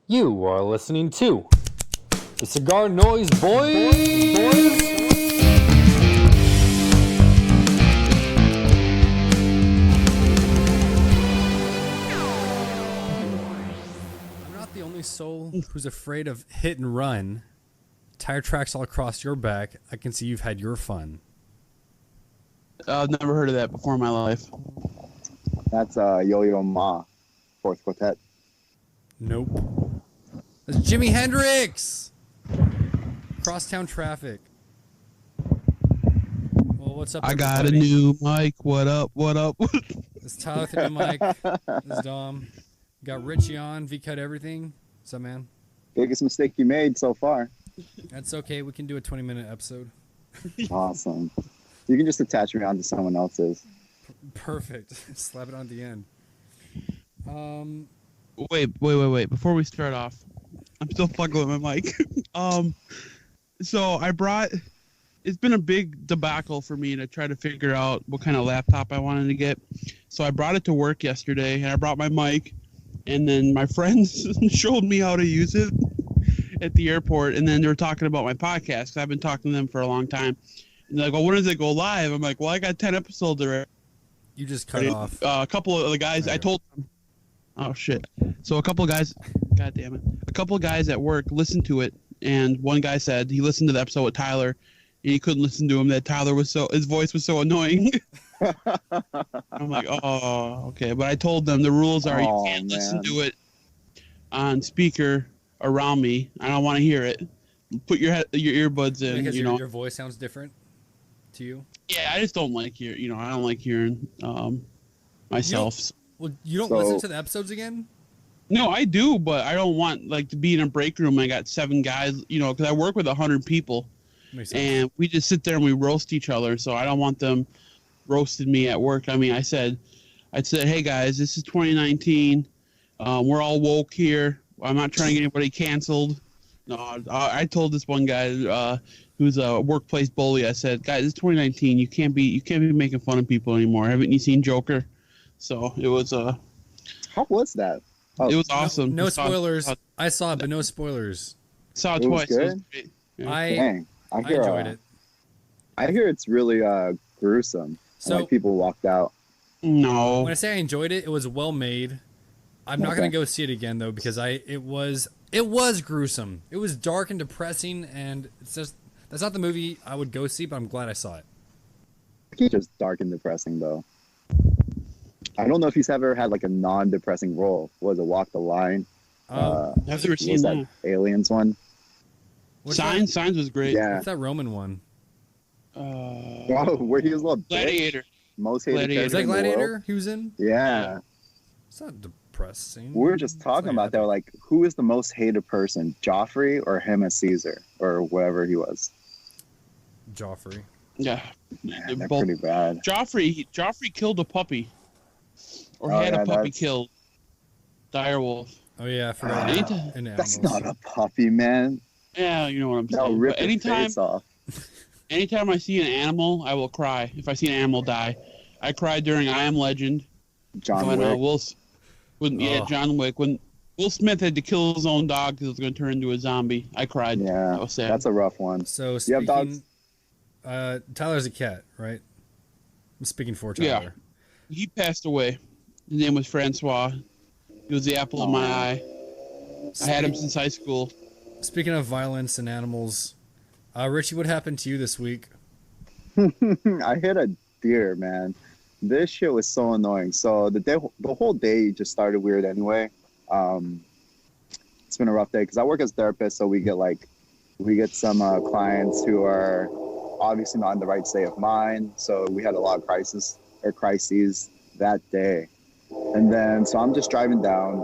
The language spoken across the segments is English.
You are listening to the Cigar Noise Boys. I'm not the only soul who's afraid of hit and run. Tire tracks all across your back. I can see you've had your fun. I've never heard of that before in my life. That's Yo-Yo Ma, fourth quartet. Nope. That's Jimi Hendrix! Crosstown traffic. Well, what's up, I got everybody? a new mic. What up? What up? It's Tyler with the new mic. This is Dom. Got Richie on. V-cut everything. What's up, man? Biggest mistake you made so far. That's okay. We can do a 20-minute episode. Awesome. You can just attach me onto someone else's. Perfect. Slap it on the end. Wait. Before we start off, I'm still fucking with my mic. So it's been a big debacle for me to try to figure out what kind of laptop I wanted to get. So I brought it to work yesterday, and I brought my mic, and then my friends showed me how to use it at the airport, and then they were talking about my podcast, 'cause I've been talking to them for a long time. And they're like, well, when does it go live? I'm like, well, I got 10 episodes already. You just cut off. A couple of the guys, I told them. Oh, shit. So a couple of guys, God damn it. A couple of guys at work listened to it, and one guy said he listened to the episode with Tyler, and he couldn't listen to him, that his voice was so annoying. I'm like, oh, okay. But I told them the rules are you can't listen to it on speaker around me. I don't want to hear it. Put your earbuds in, Because you know. your voice sounds different to you? Yeah, I just don't like I don't like hearing myself. You don't listen to the episodes again? No, I do, but I don't want to be in a break room and I got 7 guys, because I work with 100 people. Makes sense. And we just sit there and we roast each other, so I don't want them roasting me at work. I mean, I said, hey guys, this is 2019. We're all woke here. I'm not trying to get anybody canceled. No, I told this one guy who's a workplace bully. I said, guys, it's 2019. You can't be making fun of people anymore. Haven't you seen Joker? So it was How was that? it was awesome. No spoilers. I saw it, but no spoilers. Saw it It was twice. good? Yeah. I enjoyed it. I hear it's really gruesome. So Like people walked out. No. when I say I enjoyed it, it was well made. I'm not gonna go see it again though because it was gruesome. It was dark and depressing, and it's just that's not the movie I would go see. But I'm glad I saw it. It's just dark and depressing though. I don't know if he's ever had like a non-depressing role. Was it Walk the Line? I've never seen Was that. that Aliens one? What's Signs was great. Yeah. What's that Roman one? Oh, where he was a little Gladiator. most hated Gladiator. Is character that in the world. Gladiator he was in? Yeah. It's not depressing. We were just talking about that. Like, who is the most hated person, Joffrey or him as Caesar or whatever he was? Joffrey. Yeah. Man, they're Both- pretty bad. Joffrey killed a puppy. Or Oh, had yeah, a puppy that's- killed. Direwolf. Oh yeah, I forgot. Ain't about that- in That's animals. not a puppy, man. Yeah, you know what I'm That'll saying. rip But his anytime face off. anytime I see an animal, I will cry. If I see an animal die. I cried during I Am Legend. John when Wick. John Wick. When Will Smith had to kill his own dog because it was going to turn into a zombie. I cried. Yeah, That was sad. that's a rough one. So You have dogs? speaking, Tyler's a cat, right? I'm speaking for Yeah. Tyler. He passed away. His name was Francois. He was the apple of my eye. I had him since high school. Speaking of violence and animals, Richie, what happened to you this week? I hit a deer, man. This shit was so annoying. So the whole day just started weird anyway. It's been a rough day because I work as a therapist, so we get some clients who are obviously not in the right state of mind. So we had a lot of crises that day. And then so I'm just driving down,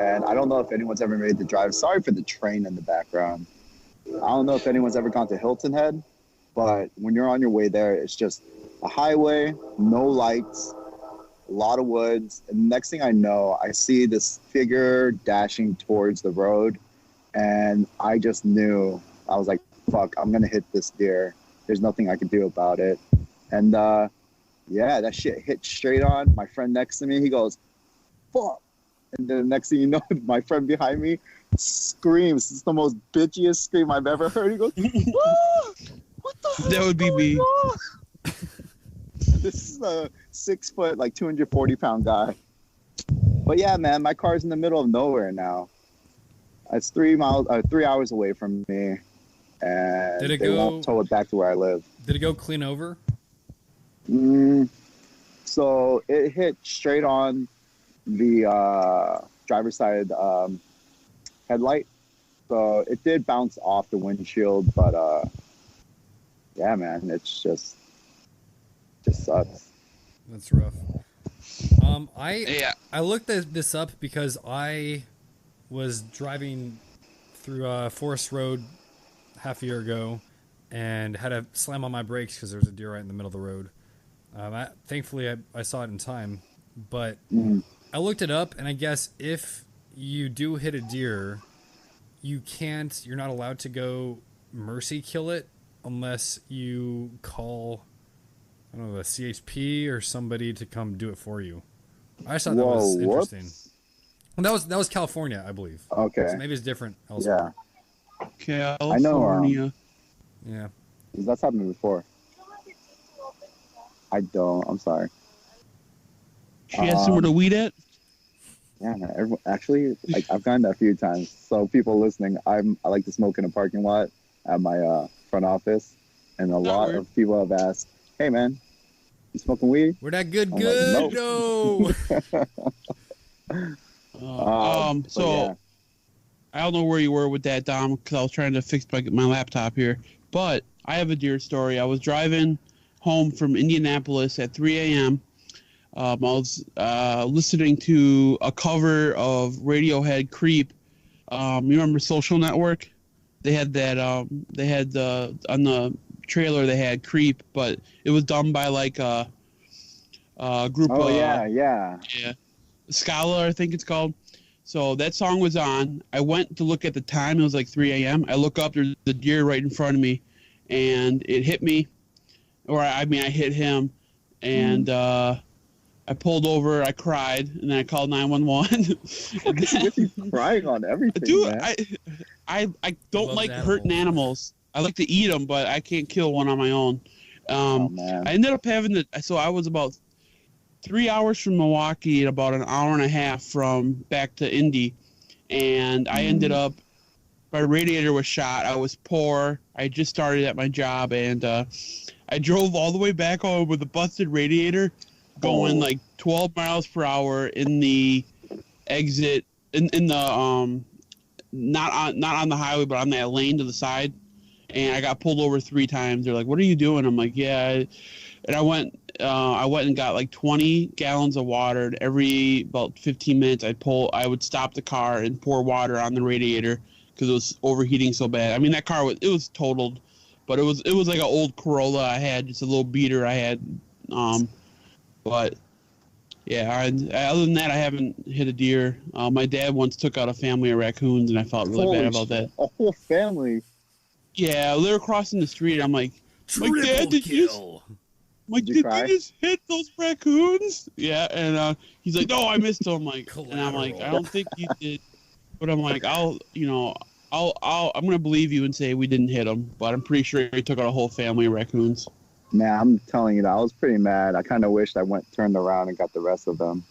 and I don't know if anyone's ever made the drive. Sorry for the train in the background. I don't know if anyone's ever gone to Hilton Head, but when you're on your way there, it's just a highway, no lights, a lot of woods. And next thing I know, I see this figure dashing towards the road, and I just knew. I was like, fuck, I'm going to hit this deer. There's nothing I can do about it. And yeah, that shit hit straight on. My friend next to me, he goes, fuck. And then the next thing you know, my friend behind me screams. It's the most bitchiest scream I've ever heard. He goes, "Ah, what the hell That would be is me. going on?" This is a 6 foot, like 240-pound guy. But yeah, man, my car's in the middle of nowhere now. It's 3 hours away from me, and they won't tow it back to where I live. Did it go clean over? So it hit straight on the driver's side headlight. So it did bounce off the windshield, but yeah, man, it's just sucks. That's rough. I looked this up because I was driving through Forest Road half a year ago and had to slam on my brakes because there was a deer right in the middle of the road. Thankfully, I saw it in time, but I looked it up, and I guess if you do hit a deer, you're not allowed to go mercy kill it unless you call, I don't know, the CHP or somebody to come do it for you. I just thought that was interesting. And that was California, I believe. Okay. So maybe it's different elsewhere. Yeah. California. Yeah. That's happened before. I don't. I'm sorry. She has somewhere to weed at? Yeah, man. Actually, like, I've gotten that a few times. So people listening, I like to smoke in a parking lot at my front office, and a lot of people have asked, "Hey, man, you smoking weed?" We're that good, I'm like, no. So yeah. I don't know where you were with that, Dom, because I was trying to fix my laptop here. But I have a deer story. I was driving home from Indianapolis at 3 a.m. I was listening to a cover of Radiohead "Creep." You remember Social Network? They had that. On the trailer they had "Creep," but it was done by like a group. Oh yeah. Scala, I think it's called. So that song was on. I went to look at the time. It was like 3 a.m. I look up. There's the deer right in front of me, and it hit me, or I hit him, and I pulled over. I cried, and then I called 911. You're crying on everything, dude. Man. I don't like hurting animals. I like to eat them, but I can't kill one on my own. Man. I ended up having to. So I was about 3 hours from Milwaukee and about an hour and a half from back to Indy, and I ended up, my radiator was shot. I was poor. I just started at my job, and I drove all the way back home with a busted radiator, going like 12 miles per hour in the exit in the not on the highway, but on that lane to the side, and I got pulled over 3 times. They're like, "What are you doing?" I'm like, "Yeah," and I went and got like 20 gallons of water. And every about 15 minutes, I would stop the car and pour water on the radiator because it was overheating so bad. I mean, that car was totaled, but it was like an old Corolla I had, just a little beater I had. But yeah, other than that, I haven't hit a deer. My dad once took out a family of raccoons, and I felt really bad about that. A whole family. Yeah, they were crossing the street. I'm like, Triple Dad, did you just hit those raccoons? Yeah, and he's like, "No, I missed them." And I'm like, "I don't think you did," but I'm like, I'm gonna believe you and say we didn't hit them, but I'm pretty sure he took out a whole family of raccoons. Man, I'm telling you, I was pretty mad. I kind of wished I turned around and got the rest of them.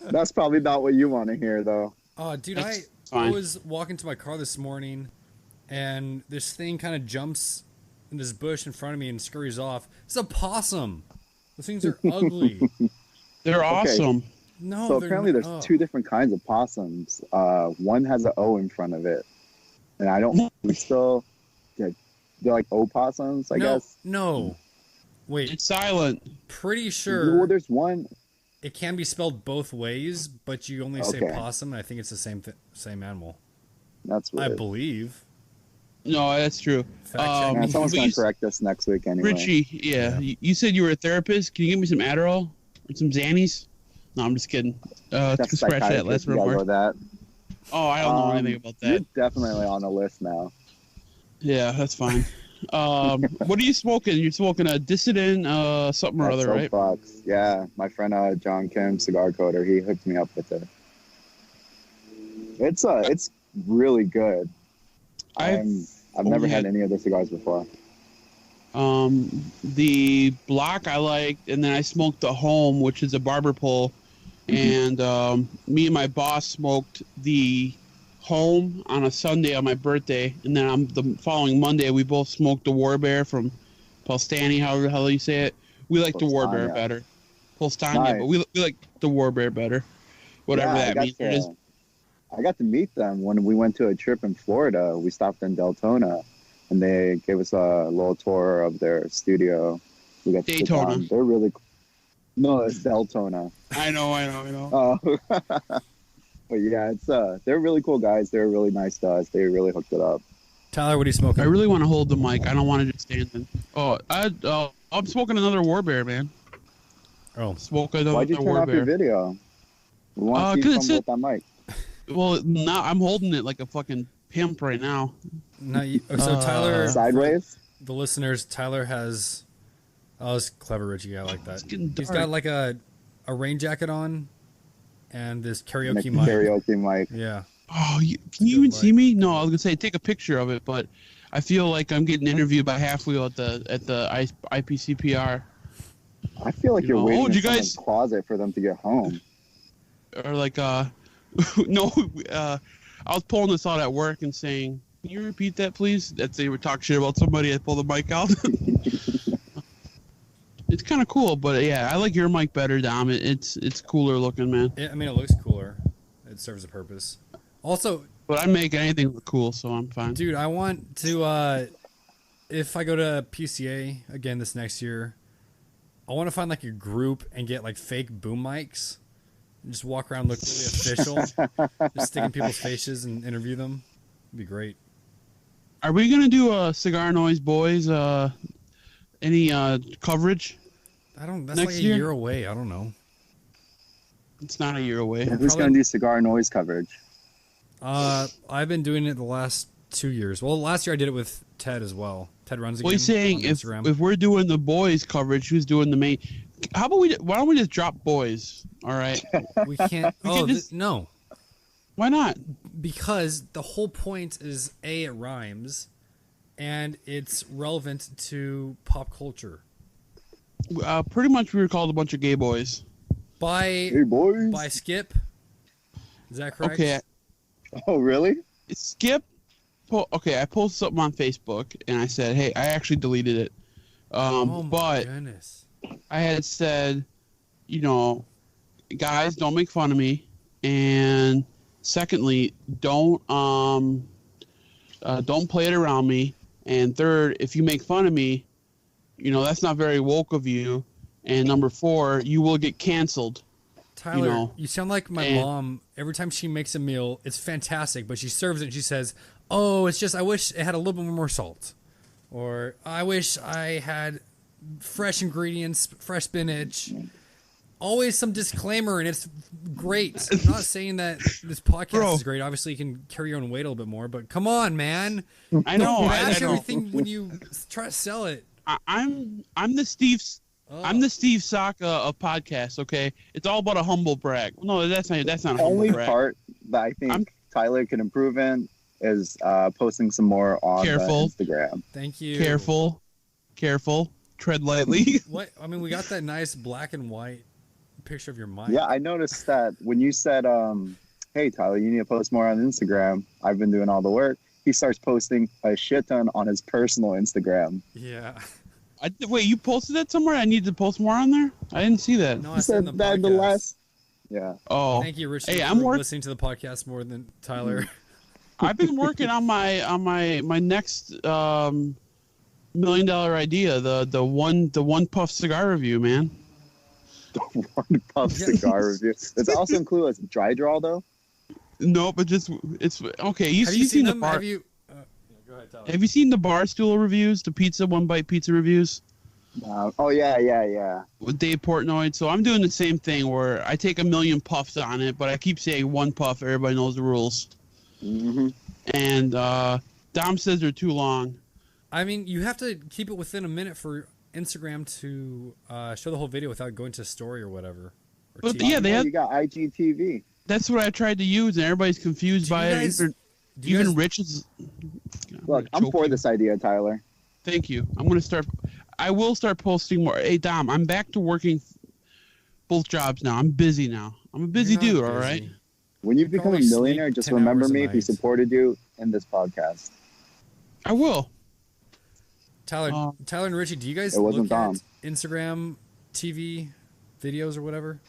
That's probably not what you want to hear, though. Oh, dude, I was walking to my car this morning, and this thing kind of jumps in this bush in front of me and scurries off. It's a possum. Those things are ugly. They're awesome. No, so apparently there's 2 different kinds of possums. One has an O in front of it, and they're like opossums, I guess. No. Wait. It's silent. Pretty sure. Well, there's one. It can be spelled both ways, but you only say possum, and I think it's the same animal. That's weird. I believe. No, that's true. Someone's going to correct us next week anyway. Richie, you said you were a therapist. Can you give me some Adderall or some Xannies? No, I'm just kidding. Scratch that last remark. Oh, I don't know anything about that. You're definitely on the list now. Yeah, that's fine. What are you smoking? You're smoking a Dissident, something or That other, right? soapbox. Yeah, my friend John Kim, cigar coder, he hooked me up with it. It's really good. I've never had any of the cigars before. The block I liked, and then I smoked the Home, which is a barber pole, and me and my boss smoked the Home on a Sunday on my birthday, and then on the following Monday we both smoked the War Bear from Polstani, however the hell you say it. We like the War Bear better. Polstani, Nice. but we like the War Bear better. Whatever that means. I got to meet them when we went to a trip in Florida. We stopped in Deltona, and they gave us a little tour of their studio. We got to sit Daytona. down. They're really cool. No, it's Deltona. I know. But yeah, they're really cool guys. They're really nice to us. They really hooked it up. Tyler, what are you smoking? I really want to hold the mic. I don't want to just stand in. I'm smoking another War Bear, man. Oh, Smoke another Why'd you turn War off Bear. your video? We want to see something with that mic. Well, now I'm holding it like a fucking pimp right now. no. So Tyler, Sideways? the listeners, Tyler has. Oh, it's clever, Richie. I like that. It's getting He's dark. got like a rain jacket on, and this And a karaoke mic. karaoke mic. Yeah. Oh, can you even see me? No, I was gonna say take a picture of it, but I feel like I'm getting interviewed by Half Wheel at the IPCPR, I feel like You you're know, waiting oh, in did you someone's guys- closet for them to get home. or like no, I was pulling this out at work and saying, "Can you repeat that, please?" That they would talk shit about somebody. I pull the mic out. It's kind of cool, but yeah, I like your mic better, Dom. It's cooler looking, man. I mean, it looks cooler. It serves a purpose. Also, But I make anything look cool, so I'm fine. dude, I want to. If I go to PCA again this next year, I want to find like a group and get like fake boom mics. And just walk around, look really official, just stick in people's faces and interview them. It'd be great. Are we gonna do a Cigar Noise Boys? Any coverage? I don't. That's Next like a year? year away. I don't know. It's not a year away. Who's Probably- going to do cigar noise coverage? I've been doing it the last 2 years. Well, last year I did it with Ted as well. Ted runs again. Well, he's saying on if Instagram. we're doing the boys coverage, who's doing the main? How about why don't we just drop boys? All right. we can't. We Oh can just- no, Why not? because the whole point is it rhymes, and it's relevant to pop culture. Pretty much we were called a bunch of gay boys. By Hey, boys. Skip. Is that correct? Okay. Oh, really? Skip. Okay, I posted something on Facebook and I said, "Hey, I actually deleted it." Oh my But goodness. I had said, guys, don't make fun of me, and secondly, don't play it around me, and third, if you make fun of me, that's not very woke of you, and number 4, you will get canceled. Tyler, you sound like my and- mom. Every time she makes a meal, it's fantastic, but she serves it and she says, "Oh, it's just I wish it had a little bit more salt," or "I wish I had fresh ingredients, fresh spinach." Always some disclaimer, and it's great. I'm not saying that this podcast Bro. is great. Obviously, you can carry your own weight a little bit more, but come on, man. I know. Don't I bash know. everything when you try to sell it. I'm the Steve. Oh. I'm the Steve Saka of podcasts. Okay, it's all about a humble brag. No, that's not a humble Only brag. part that I think Tyler can improve in is posting some more on Careful. the Instagram. Thank you. Careful, tread lightly. What? I mean, we got that nice black and white picture of your mic. Yeah, I noticed that when you said, "Hey, Tyler, you need to post more on Instagram." I've been doing all the work. He starts posting a shit ton on his personal Instagram. Yeah. Wait, you posted that somewhere? I need to post more on there. I didn't see that. No, I He said in said the that in the podcast. last. Yeah. Oh, Thank you, Richie, Hey, for I'm listening to the podcast more than Tyler. I've been working on my next $1 million idea. The one puff cigar review, man. The one puff cigar review. Does it also include a dry draw though? No, but just it's okay. Have you seen the them? bar? Have you? Go ahead, Tyler. Have you seen the Barstool reviews? The pizza one bite pizza reviews Oh yeah. with Dave Portnoy. So I'm doing the same thing where I take 1 million puffs on it, but I keep saying one puff. Everybody knows the rules. Mm-hmm. And Dom says they're too long. I mean, you have to keep it within a minute for Instagram to show the whole video without going to story or whatever. Or But TV. yeah, they have. You got IGTV. That's what I tried to use, and everybody's confused Do you by guys- it. do you Even guys- Rich is. Look, I'm for this idea, Tyler. Thank you. I'm gonna start. I will start posting more. Hey Dom, I'm back to working both jobs now. I'm busy now. I'm a busy You're not dude. All busy. right. When you become a Probably sleep millionaire, just 10 remember hours a me if we night. supported you in this podcast. I will. Tyler and Richie, do you guys It wasn't look at Dom. Instagram TV videos or whatever?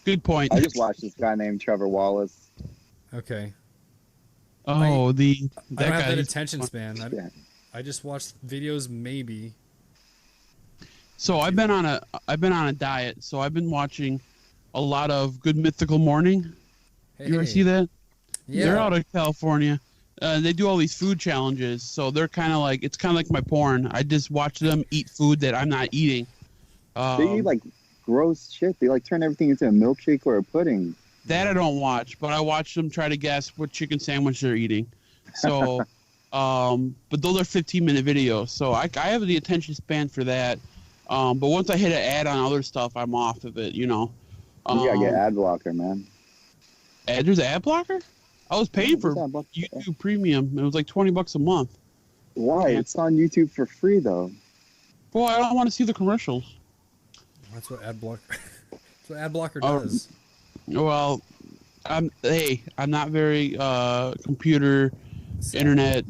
Good point. I just watched this guy named Trevor Wallace. Okay. Oh, I don't that have guy. that he's attention fun. span. Yeah. I just watched videos maybe. So I've been on a diet. So I've been watching a lot of Good Mythical Morning. Hey, You ever see that? Yeah. They're out of California. They do all these food challenges. So they're kind of like my porn. I just watch them eat food that I'm not eating. They eat like gross shit. They like turn everything into a milkshake or a pudding. That I don't watch, but I watch them try to guess what chicken sandwich they're eating. So, but those are 15-minute videos. So I have the attention span for that. But once I hit an ad on other stuff, I'm off of it, you know. You gotta get ad blocker, man. There's an ad blocker? I was paying for There's ad blocker. YouTube Premium. It was like $20 a month. Why? It's on YouTube for free though. Boy, I don't want to see the commercials. That's what ad blocker. That's what ad blocker Oh. does. Well, I'm not very computer, internet,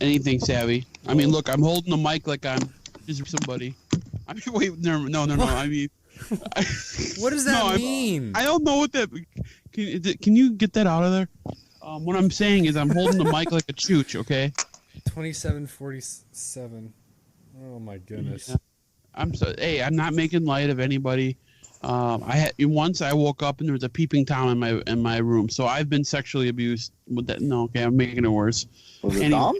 anything savvy. I mean, look, I'm holding the mic like I'm just somebody. I mean, wait, no. I mean, What does that No, mean? I don't know what that. Can you get that out of there? What I'm saying is I'm holding the mic like a chooch, okay? 2747. Oh my goodness. Yeah. I'm not making light of anybody. Once I woke up and there was a peeping tom in my room, so I've been sexually abused. With that, no, okay, I'm making it worse. Was it Anyway. Dom?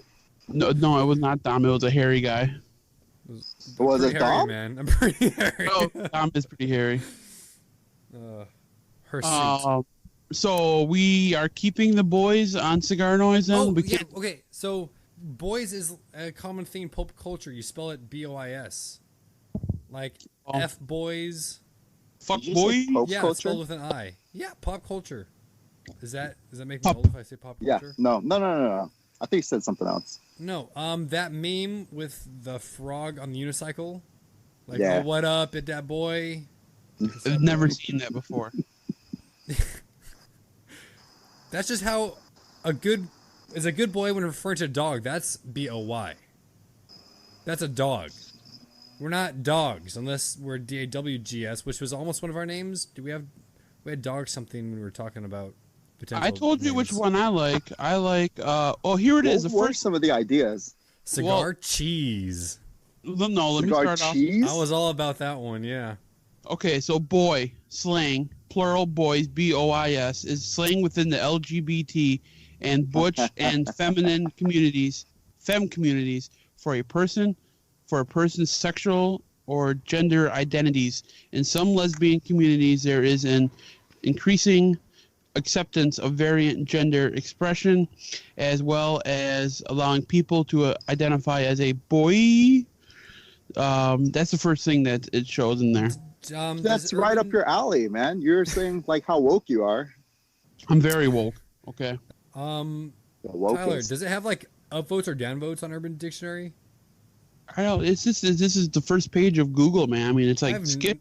No, it was not Dom. It was a hairy guy. Was Pretty it hairy, Dom? man. I'm pretty hairy. Oh, Dom is pretty hairy. Her suit. So we are keeping the boys on CigarNoise then? Oh, We yeah. can't- Okay, so boys is a common thing in pop culture. You spell it BOIS. Like Oh. F boys. Fuck Did you boy. say Pope Yeah, it's culture? spelled with an I. Yeah, pop culture. Does that make me old if I say pop Yeah. culture? No. I think you said something else. No. That meme with the frog on the unicycle. Like, Yeah. oh, what up, it that boy? I've never seen that before. That's just how a good boy when referring to a dog. That's BOY. That's a dog. We're not dogs unless we're DAWGS, which was almost one of our names. We had dog something when we were talking about potential. I told you which names. one I like. I like. Here it is. The What were first. some of the ideas? Cigar well- cheese. No, let me Cigar start off. cheese? I was all about that one. Yeah. Okay, so boy, slang, plural boys, BOIS, is slang within the LGBT and butch and feminine communities, femme communities, for a person's sexual or gender identities. In some lesbian communities, there is an increasing acceptance of variant gender expression, as well as allowing people to identify as a boy. That's the first thing that it shows in there. That's does right up Urban- your alley, man. You're saying like how woke you are. I'm very woke. Okay. The Tyler, wokest. does it have like upvotes or downvotes on Urban Dictionary? I don't. It's just this is the first page of Google, man. I mean, it's like I've skip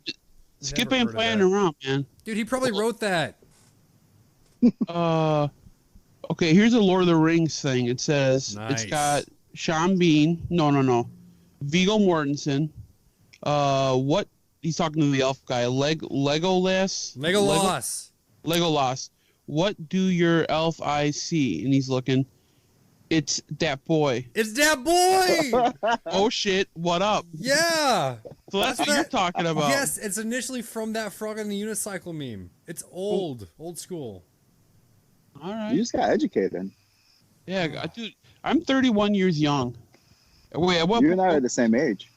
never ain't heard of playing that. around, man. Dude, he probably wrote that. Okay, here's a Lord of the Rings thing. It says Nice. it's got Sean Bean. No. Viggo Mortensen. What he's talking to the elf guy. Legolas. Legolas. What do your elf eyes see? And he's looking. It's that boy. It's that boy. Oh shit! What up? Yeah. So that's what you're talking about. Yes, it's initially from that frog on the unicycle meme. It's old school. All right. You just got educated. Yeah, dude. I'm 31 years young. Wait, at what You and I point? are the same age.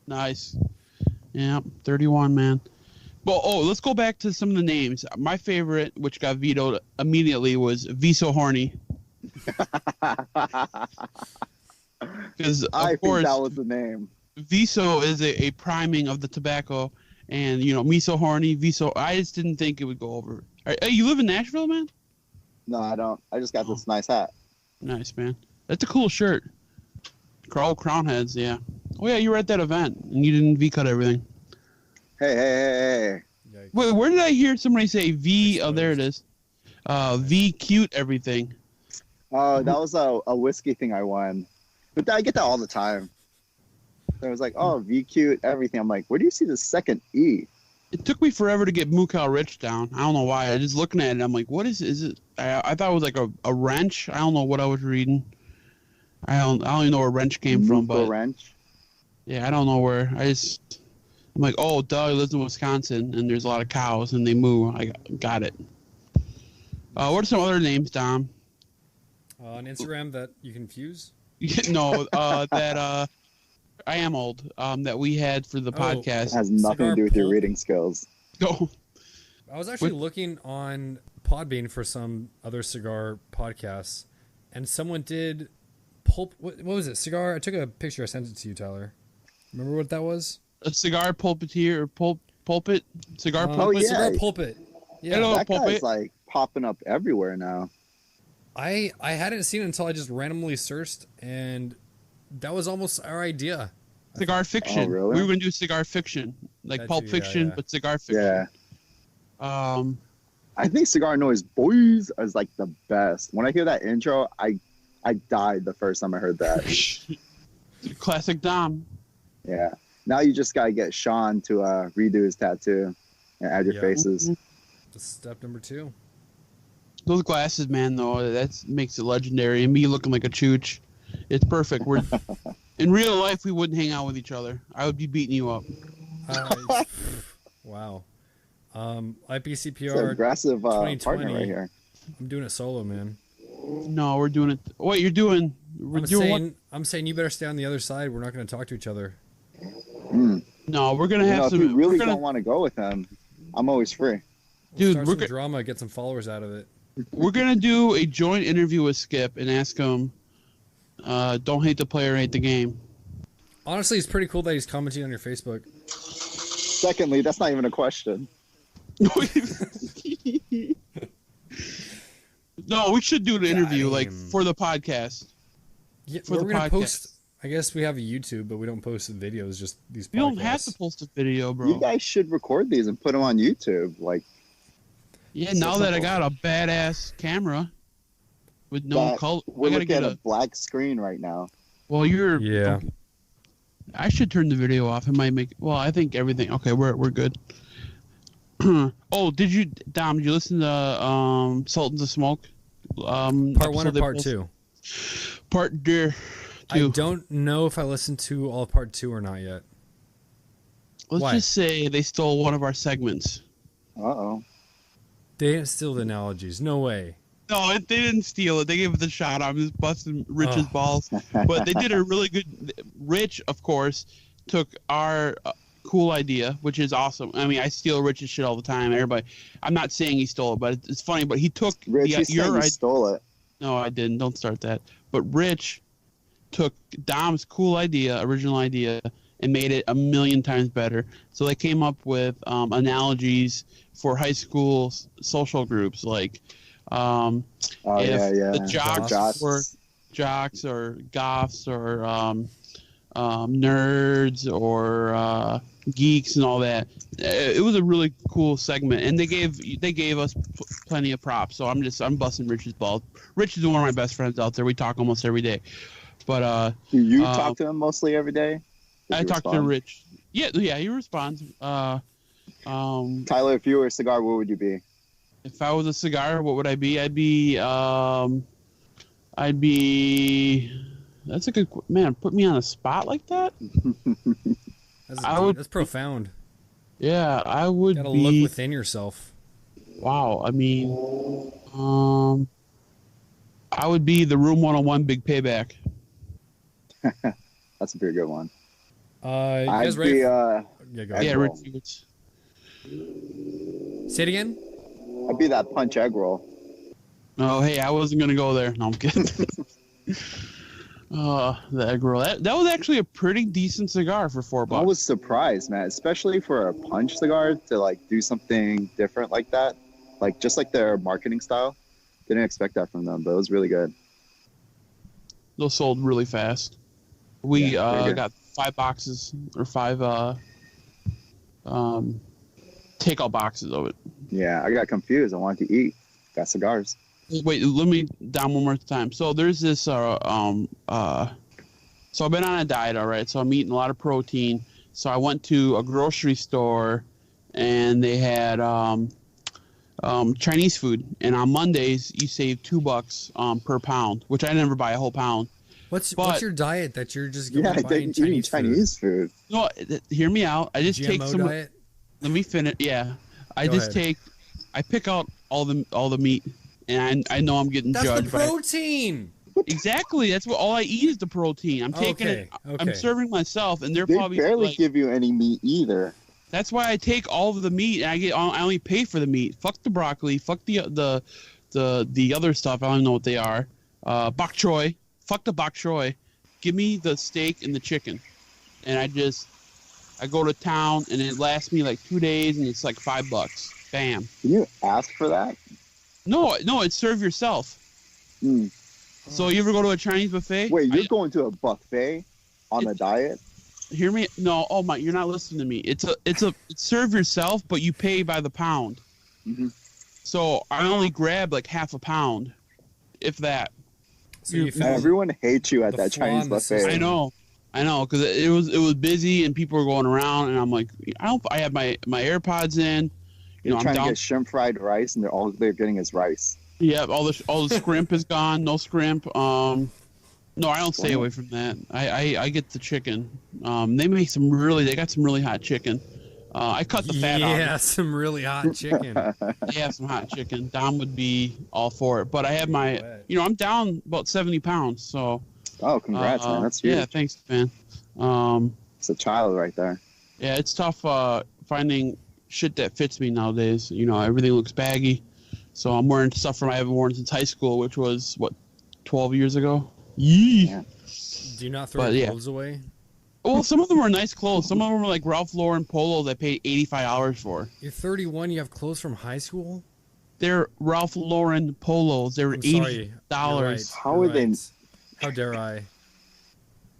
Nice. Yeah, 31, man. Well, let's go back to some of the names. My favorite, which got vetoed immediately, was V So Horny. Because I of think course, that was the name. Viso is a priming of the tobacco, and me so horny. Viso, I just didn't think it would go over. Hey, you live in Nashville, man? No, I don't. I just got this nice hat. Nice, man. That's a cool shirt. Crown heads, yeah. Oh yeah, you were at that event and you didn't V-cut everything. Hey. Yikes. Wait, where did I hear somebody say V? Oh, there it is. V cute everything. Oh, that was a whiskey thing I won. But I get that all the time. So I was like, oh, V cute, everything. I'm like, where do you see the second E? It took me forever to get Mukau Rich down. I don't know why. I just looking at it, I'm like, what is it? I thought it was like a wrench. I don't know what I was reading. I don't even know where wrench came from, but wrench. yeah, I don't know where. I'm like, oh, duh, he lives in Wisconsin, and there's a lot of cows, and they moo. I got it. What are some other names, Dom? On Instagram that you confuse? No, that I am old. That we had for the podcast. It has nothing to do with your reading skills. Go. I was actually looking on Podbean for some other cigar podcasts, and someone did pulp. What was it? Cigar. I took a picture. I sent it to you, Tyler. Remember what that was? A cigar pulpiteer or pulpit? Cigar pulpit? Oh, yeah. Cigar pulpit. Yeah. Hello, That pulpit. guy's like popping up everywhere now. I hadn't seen it until I just randomly searched, and that was almost our idea. Cigar fiction. Oh, really? We were gonna do cigar fiction, like That pulp too, fiction, yeah. but cigar fiction. Yeah. I I think CigarNoise Bois is like the best. When I hear that intro, I died the first time I heard that. classic Dom. Yeah. Now you just gotta get Sean to redo his tattoo and add your Yeah. faces. That's step number 2. Those glasses, man, though, that makes it legendary. And me looking like a chooch, it's perfect. We're in real life, we wouldn't hang out with each other. I would be beating you up. Wow. It's an IPCPR. aggressive partner 2020. right here. I'm doing it solo, man. No, we're doing it. What you're doing? We're doing what? I'm saying you better stay on the other side. We're not going to talk to each other. No, we're gonna have If some. you really we're gonna, don't want to go with him, I'm always free. We'll Dude, start we're some go- drama, get some followers out of it. we're gonna do a joint interview with Skip and ask him. Don't hate the player, hate the game. Honestly, it's pretty cool that he's commenting on your Facebook. Secondly, that's not even a question. No, we should do an interview like Damn. for the podcast. Yeah, For we're the going to podcast. post. I guess we have a YouTube, but we don't post the videos. Just these. You don't have podcasts. to post a video, bro. You guys should record these and put them on YouTube. Like, Yeah, So now that I simple. got a badass camera with no that- color, we're I gotta looking get at a a. black screen right now. Well, you're. Yeah. I should turn the video off. It might make. Well, I think everything. Okay, we're good. Oh, did you, Dom? Did you listen to Sultans of Smoke? Part 1 or episode they part posted? 2? Part two. I don't know if I listened to all part 2 or not yet. Let's Why? just say they stole one of our segments. Uh-oh. They didn't steal the analogies. No way. No, they didn't steal it. They gave it the shot. I'm just busting Rich's Oh. balls. But they did a really good. Rich, of course, took our cool idea, which is awesome. I mean, I steal Rich's shit all the time. Everybody, I'm not saying he stole it, but it's funny. But he took Rich, you said you idea. stole it. No, I didn't. Don't start that. But Rich took Dom's cool idea, original idea, and made it 1,000,000 times better. So they came up with analogies for high school social groups, like Oh, if yeah. the jocks Jocks. were jocks or goths or nerds or geeks and all that. It was a really cool segment, and they gave us plenty of props. So I'm busting Rich's balls. Rich is one of my best friends out there. We talk almost every day. But Do you talk to him mostly every day? Does I he talk to respond? Rich. Yeah, he responds. Tyler, if you were a cigar, what would you be? If I was a cigar, what would I be? I'd be. That's a good man. Put me on a spot like that. That's profound. Yeah, I would Gotta be. look within yourself. Wow, I mean, I would be the Room 101 Big Payback. That's a pretty good one. You I'd guys be ready? Yeah, go ahead. Yeah, roll. Richie. What's- Say it again. I'd be that punch egg roll. Oh, hey, I wasn't gonna go there. No, I'm kidding. The egg roll. That was actually a pretty decent cigar for $4. I was surprised, man, especially for a punch cigar to like do something different like that, like just like their marketing style. Didn't expect that from them, but it was really good. Those sold really fast. We Yeah, got 5 boxes or 5 takeout boxes of it. Yeah, I got confused. I wanted to eat. Got cigars. Wait, let me down one more time. So there's this so I've been on a diet, all right. So I'm eating a lot of protein. So I went to a grocery store and they had Chinese food. And on Mondays you save $2 per pound, which I never buy a whole pound. What's your diet that you're just going Yeah, I buying think eating Chinese food. No, hear me out. I just take GMO some. diet? Let me finish. Yeah, I Go just ahead. I pick out all the meat, and I know I'm getting That's the judged. protein. Exactly. That's what all I eat is the protein. I'm taking it. Okay. I'm serving myself, and they're They probably barely like, give you any meat either. that's why I take all of the meat, and I only pay for the meat. Fuck the broccoli. Fuck the other stuff. I don't know what they are. Bok choy. Fuck the bok choy. Give me the steak and the chicken, and I go to town, and it lasts me like 2 days, and it's like $5. Bam. Can you ask for that? No, it's serve yourself. Mm. So you ever go to a Chinese buffet? Wait, you're going to a buffet on a diet? Hear me? No, oh my, you're not listening to me. It's serve yourself, but you pay by the pound. Mm-hmm. So I only grab like half a pound, if that. So you found Everyone hates you at the that flaw Chinese in the buffet. system. I know, because it was busy and people were going around, and I'm like, I have my AirPods in. You know, You're trying I'm to down. get shrimp fried rice, and all they're getting is rice. Yeah, all the scrimp is gone. No scrimp. No, I don't stay away from that. I get the chicken. They got some really hot chicken. I cut the fat out. Yeah, some really hot chicken. They have some hot chicken. Dom would be all for it. But I have I'm down about 70 pounds. So. Oh, congrats, man. That's huge. Yeah, thanks, man. It's a child right there. Yeah, it's tough finding shit that fits me nowadays. You know, everything looks baggy. So I'm wearing stuff I haven't worn since high school, which was, 12 years ago? Yee! Yeah. Do you not throw your clothes away? Well, some of them are nice clothes. Some of them are like Ralph Lauren polos I paid $85 for. You're 31, you have clothes from high school? They're Ralph Lauren polos. They were I'm sorry. $80. You're right. How You're are they- right. How dare I?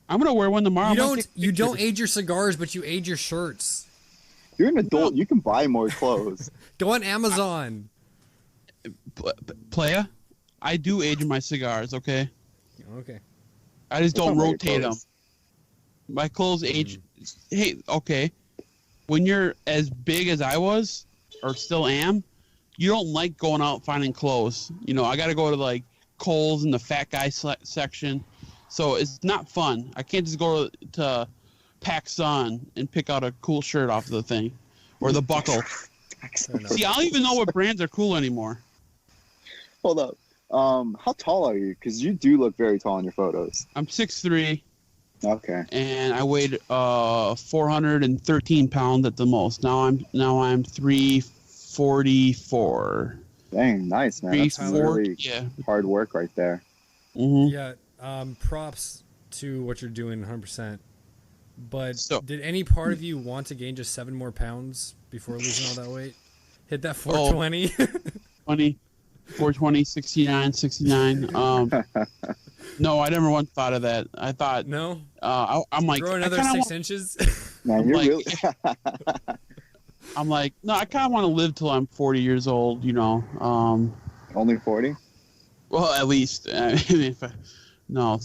I'm going to wear one tomorrow. You don't age your cigars, but you age your shirts. You're an adult. You can buy more clothes. Go on Amazon. Playa, I do age my cigars, okay? Okay. I just don't Talking about your rotate them. clothes. My clothes age. Hey, okay. When you're as big as I was, or still am, you don't like going out finding clothes. You know, I got to go to like Kohl's in the fat guy section, so it's not fun. I can't just go to PacSun and pick out a cool shirt off the thing, or the buckle. See, I don't even know what brands are cool anymore. Hold up. How tall are you? Because you do look very tall in your photos. I'm 6'3", Okay. and I weighed 413 pounds at the most. Now I'm 344. Dang, nice, man. That's 340, really yeah. hard work right there. Mm-hmm. Yeah, props to what you're doing 100%. But So- did any part of you want to gain just 7 more pounds before losing all that weight? Hit that 420? 20, 420, 69, 69. No, I never once thought of that. I thought, No? I'm like, Grow another 6 inches? Man, you're like- really. I'm like, no, I kind of want to live till I'm 40 years old, you know. Only 40? Well, at least. I mean, no,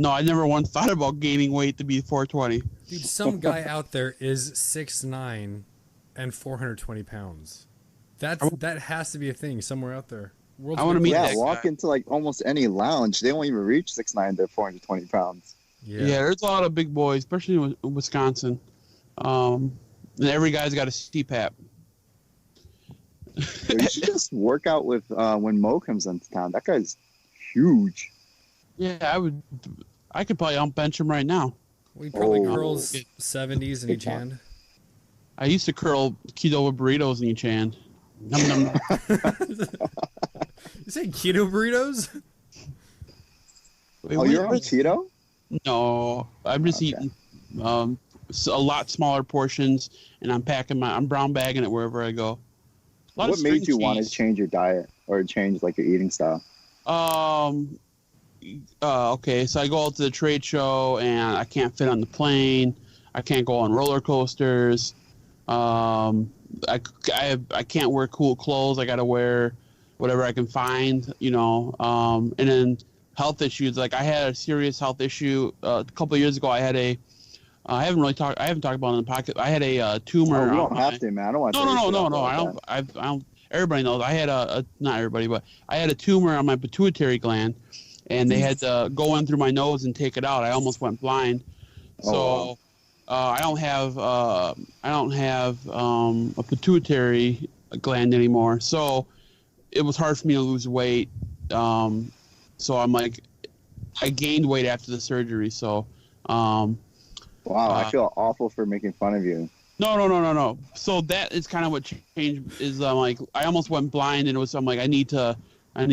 I never once thought about gaining weight to be 420. Dude, some guy out there is 6'9" and 420 pounds. That has to be a thing somewhere out there. I wanna meet Yeah, that walk guy. into like almost any lounge. They won't even reach 6'9" to 420 pounds. Yeah, there's a lot of big boys, especially in Wisconsin. And every guy's got a CPAP. Dude, you should just work out with when Mo comes into town. That guy's huge. Yeah, I could probably bench him right now. We probably Oh. curls 70s in each hand. I used to curl Qdoba burritos in each hand. Num, num. You say keto burritos? Wait, Oh, you're on keto? No, I'm just eating a lot smaller portions, and I'm brown bagging it wherever I go. What made you want to change your diet or change like your eating style? Okay, so I go out to the trade show and I can't fit on the plane. I can't go on roller coasters. I can't wear cool clothes. I gotta wear whatever I can find, and then health issues. Like I had a serious health issue a couple of years ago. I haven't talked about it in the podcast. I had a tumor. Oh, you don't have to, man. I don't want to. No. I don't. Everybody knows. I had not everybody, but I had a tumor on my pituitary gland, and they had to go in through my nose and take it out. I almost went blind. So I don't have a pituitary gland anymore. So it was hard for me to lose weight. So I'm like, I gained weight after the surgery. So. Wow, I feel awful for making fun of you. No. So that is kind of what changed. Is like I almost went blind, and I'm like I need to. I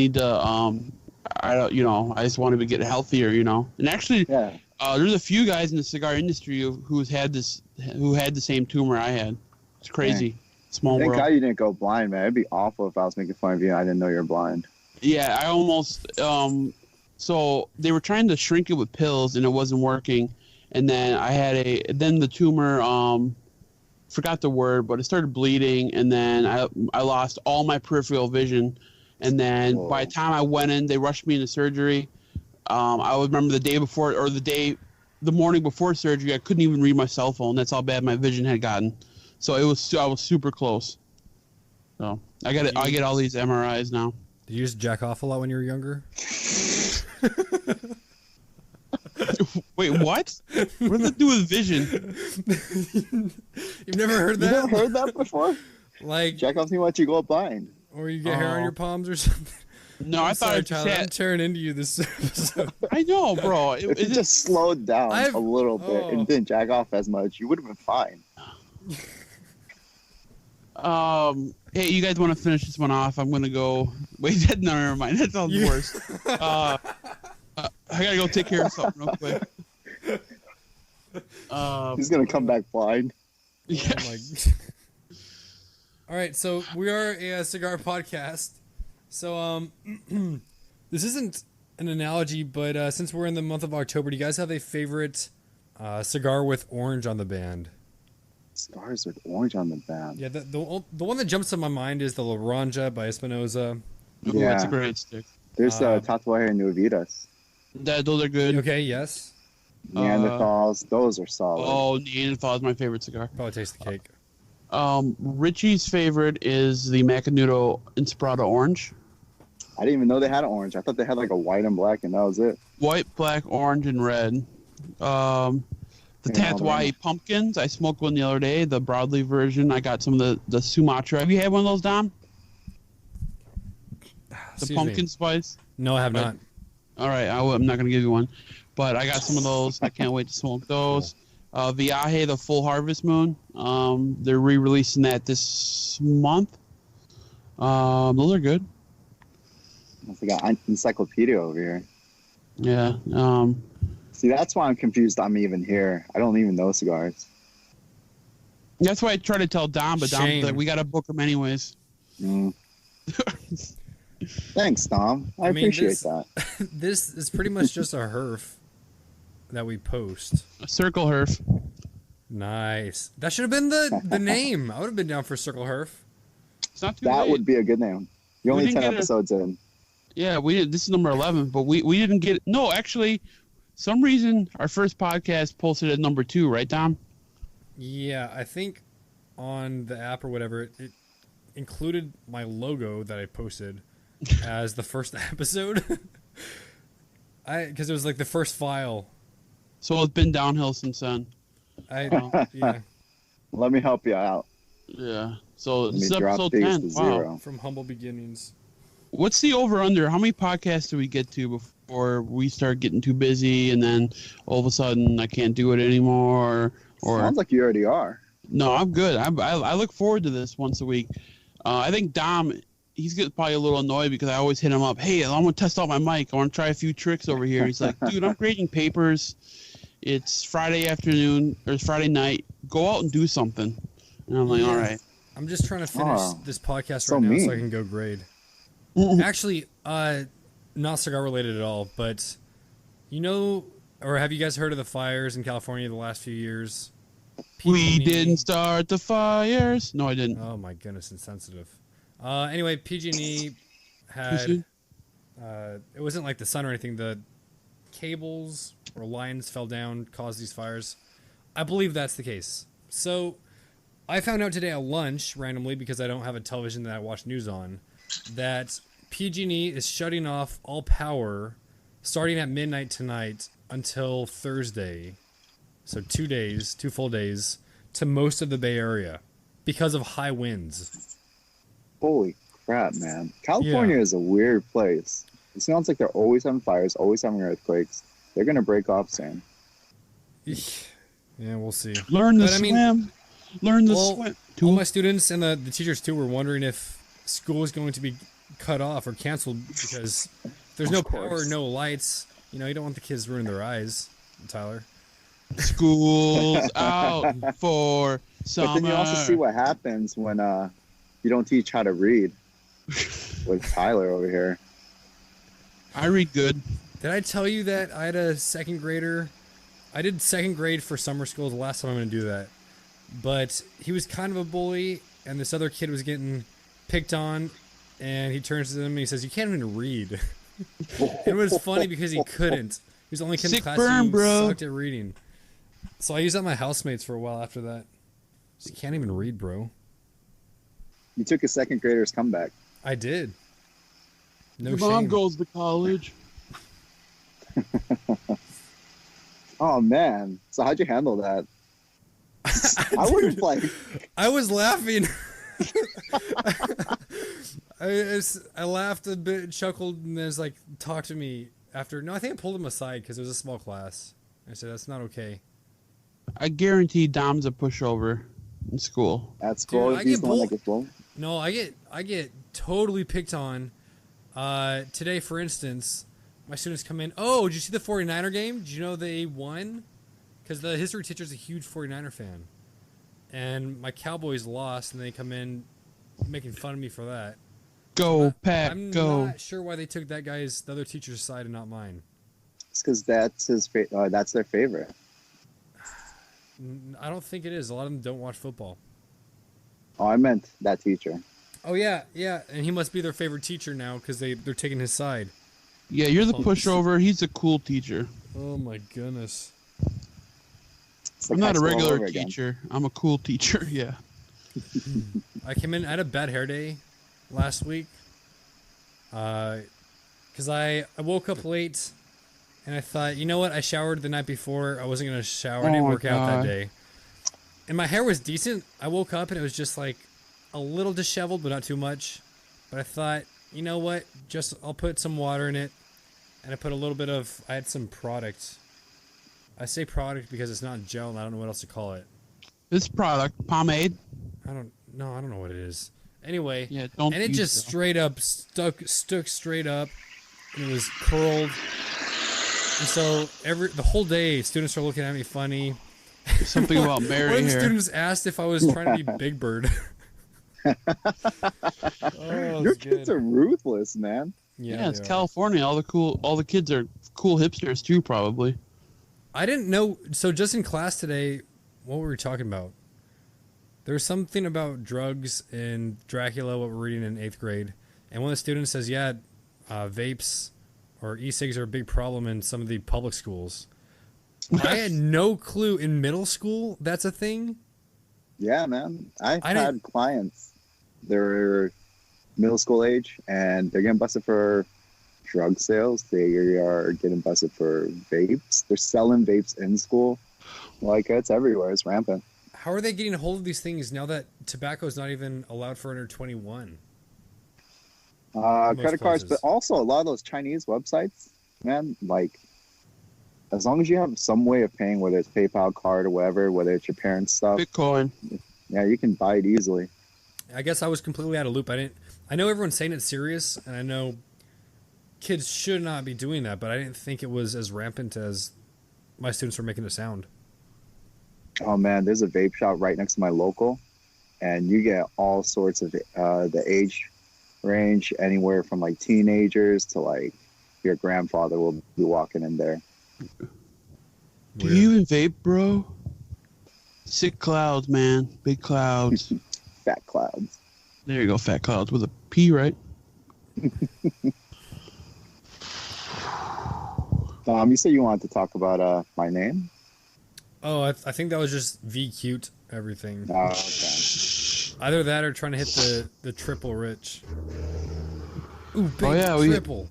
just wanted to get healthier, And actually, there's a few guys in the cigar industry who had the same tumor I had. It's crazy. Small world. Thank God you didn't go blind, man. It'd be awful if I was making fun of you and I didn't know you were blind. Yeah, I almost. So they were trying to shrink it with pills, and it wasn't working. And then then the tumor, forgot the word, but it started bleeding, and then I lost all my peripheral vision. And then by the time I went in, they rushed me into surgery. I would remember the day before, or the morning before surgery, I couldn't even read my cell phone. That's how bad my vision had gotten. So I was super close. So I get all these MRIs now. Did you just jack off a lot when you were younger? Wait, what? What does that do with vision? You've never heard that? You never heard that before? Like, jack off me once you go blind. Or you get hair on your palms or something? No, I thought Tyler, I'm tearing into you this episode. I know, bro. If you just slowed down a little bit and didn't jack off as much, you would have been fine. Hey, you guys want to finish this one off? I'm gonna go. Wait, no, never mind. That sounds worse. I gotta go take care of something real quick. He's gonna come back blind. Yeah. All right, so we are a cigar podcast. So this isn't an analogy, but since we're in the month of October, do you guys have a favorite cigar with orange on the band? Cigars with orange on the band. Yeah, the one that jumps to my mind is the Laranja by Espinosa. Ooh, that's a great stick. There's Tatuaje Nuevitas. Those are good. Okay, yes. Neanderthals, those are solid. Oh, Neanderthal is my favorite cigar. Probably taste the cake. Richie's favorite is the Macanudo Inspirado Orange. I didn't even know they had an orange. I thought they had like a white and black, and that was it. White, black, orange, and red. The Tatuaje pumpkins. I smoked one the other day. The broadleaf version. I got some of the Sumatra. Have you had one of those, Dom? The pumpkin spice. No, I have not. All right, I'm not gonna give you one, but I got some of those. I can't wait to smoke those. Viaje, the Full Harvest Moon. They're re-releasing that this month. Those are good. I got encyclopedia over here. Yeah. See, that's why I'm confused. I'm even here. I don't even know cigars. That's why I try to tell Dom, but Dom's like, we gotta book them anyways. Thanks, Dom. I appreciate that. This is pretty much just a Herf that we post. A Circle Herf. Nice. That should have been the name. I would have been down for Circle Herf. It's not too That late. would be a good name. You're only 10 episodes in. Yeah, we did. This is number 11, but we didn't get. No, actually, some reason our first podcast posted at number 2, right, Dom? Yeah, I think on the app or whatever, it included my logo that I posted as the first episode. Because it was like the first file. So it's been downhill since then. Yeah. Let me help you out. Yeah. So Let this me is drop episode these 10. to Wow. 0. From humble beginnings. What's the over-under? How many podcasts do we get to before we start getting too busy and then all of a sudden I can't do it anymore? Or Sounds like you already are. No, I'm good. I look forward to this once a week. I think Dom, he's getting probably a little annoyed because I always hit him up. Hey, I want to test out my mic. I want to try a few tricks over here. He's like, dude, I'm grading papers. It's Friday afternoon or it's Friday night. Go out and do something. And I'm like, all right. I'm just trying to finish this podcast so right now mean. so I can go grade. Actually, not cigar related at all, but you know, or have you guys heard of the fires in California the last few years? We didn't start the fires. No, I didn't. Oh my goodness, insensitive. Anyway, PG&E had it wasn't like the sun or anything. The cables or lines fell down, caused these fires. I believe that's the case. So I found out today at lunch randomly because I don't have a television that I watch news on that PG&E is shutting off all power starting at midnight tonight until Thursday. So 2 full days to most of the Bay Area because of high winds. Holy crap, man. California is a weird place. It sounds like they're always having fires, always having earthquakes. They're going to break off soon. Yeah, we'll see. Learn to swim. Learn to swim. All my students and the teachers, too, were wondering if school is going to be cut off or canceled because there's no power, no lights. You know, you don't want the kids ruining their eyes, Tyler. School's out for summer. But then you also see what happens when you don't teach how to read with Tyler over here. I read good. Did I tell you that I had a second grader? I did second grade for summer school the last time I'm going to do that. But he was kind of a bully, and this other kid was getting picked on, and he turns to him and he says, "You can't even read." It was funny because he couldn't. He was the only kid in the class who sucked at reading. So I used that on my housemates for a while after that. So you can't even read, bro. You took a second grader's comeback. I did. No Your shame. mom goes to college. Oh, man. So how'd you handle that? I would have, like... I was laughing. I laughed a bit, chuckled, and then was like, talk to me after. No, I think I pulled him aside because it was a small class. I said, that's not okay. I guarantee Dom's a pushover in school. At school, Dude, he's the one that gets bullied? No, I get totally picked on. Today, for instance, my students come in. Oh, did you see the 49er game? Did you know they won? Because the history teacher's a huge 49er fan. And my Cowboys lost, and they come in making fun of me for that. Go, Pat, I'm go. not sure why they took the other teacher's side and not mine. It's because that's that's their favorite. I don't think it is. A lot of them don't watch football. Oh, I meant that teacher. Oh, yeah, and he must be their favorite teacher now because they're taking his side. Yeah, you're the pushover. He's a cool teacher. Oh, my goodness. I'm not a regular teacher. I'm a cool teacher, yeah. I came in, I had a bad hair day last week. Because I woke up late and I thought, you know what? I showered the night before. I wasn't going to shower. I didn't work out that day. And my hair was decent. I woke up and it was just like a little disheveled, but not too much. But I thought, you know what? I'll put some water in it. And I put a little bit I had some product. I say product because it's not gel and I don't know what else to call it. This product, pomade. I don't know what it is. Anyway, yeah, and it just straight up stuck straight up, and it was curled. And so the whole day, students are looking at me funny. Something about Mary One of the hair. students asked if I was trying to be Big Bird. Your kids are ruthless, man. Yeah, it's California. All the kids are cool hipsters too, probably. I didn't know. So just in class today, what were we talking about? There was something about drugs in Dracula, what we're reading in 8th grade. And one of the students says, yeah, vapes or e-cigs are a big problem in some of the public schools. I had no clue in middle school that's a thing. Yeah, man. I've had clients. They're middle school age, and they're getting busted for drug sales. They are getting busted for vapes. They're selling vapes in school. Like, it's everywhere. It's rampant. How are they getting a hold of these things now that tobacco is not even allowed for under 21? Credit cards, but also a lot of those Chinese websites, man, like, as long as you have some way of paying, whether it's PayPal card or whatever, whether it's your parents' stuff. Bitcoin. Yeah, you can buy it easily. I guess I was completely out of loop. I I know everyone's saying it's serious, and I know kids should not be doing that, but I didn't think it was as rampant as my students were making it sound. Oh man, there's a vape shop right next to my local, and you get all sorts of the age range, anywhere from like teenagers to like your grandfather will be walking in there. Do you even vape, bro? Sick clouds, man. Big clouds. Fat clouds. There you go, fat clouds with a P, right? You said you wanted to talk about my name? Oh, I think that was just V cute everything. Oh, okay. Either that or trying to hit the triple rich. Ooh, big yeah, triple.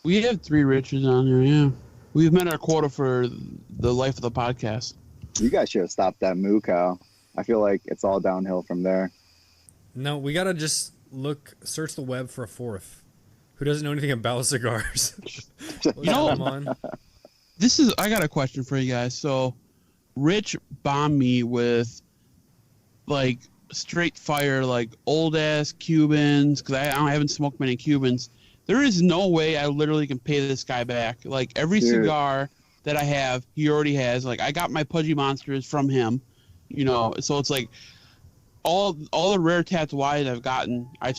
We have 3 riches on here, yeah. We've met our quota for the life of the podcast. You guys should have stopped that moo cow. I feel like it's all downhill from there. No, we gotta just search the web for a 4th. Who doesn't know anything about cigars? You know, I got a question for you guys. So, Rich bombed me with, like, straight fire, like, old-ass Cubans, because I haven't smoked many Cubans. There is no way I literally can pay this guy back. Like, every cigar that I have, he already has. Like, I got my Pudgy Monsters from him, you know, so it's like, all the rare Tatuais I've gotten, I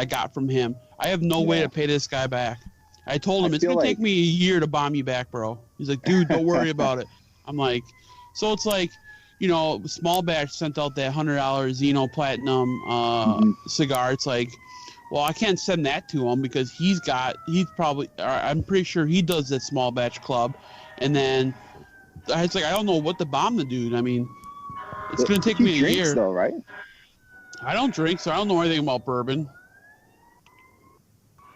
got from him. I have no way to pay this guy back. I told him it's going to take me a year to bomb you back, bro. He's like, dude, don't worry about it. I'm like, so it's like, you know, Small Batch sent out that $100 Xeno Platinum cigar. It's like, well, I can't send that to him because I'm pretty sure he does that Small Batch club. And then it's like, I don't know what to bomb the dude. I mean, it's going to take me a year. Though, right? I don't drink, so I don't know anything about bourbon.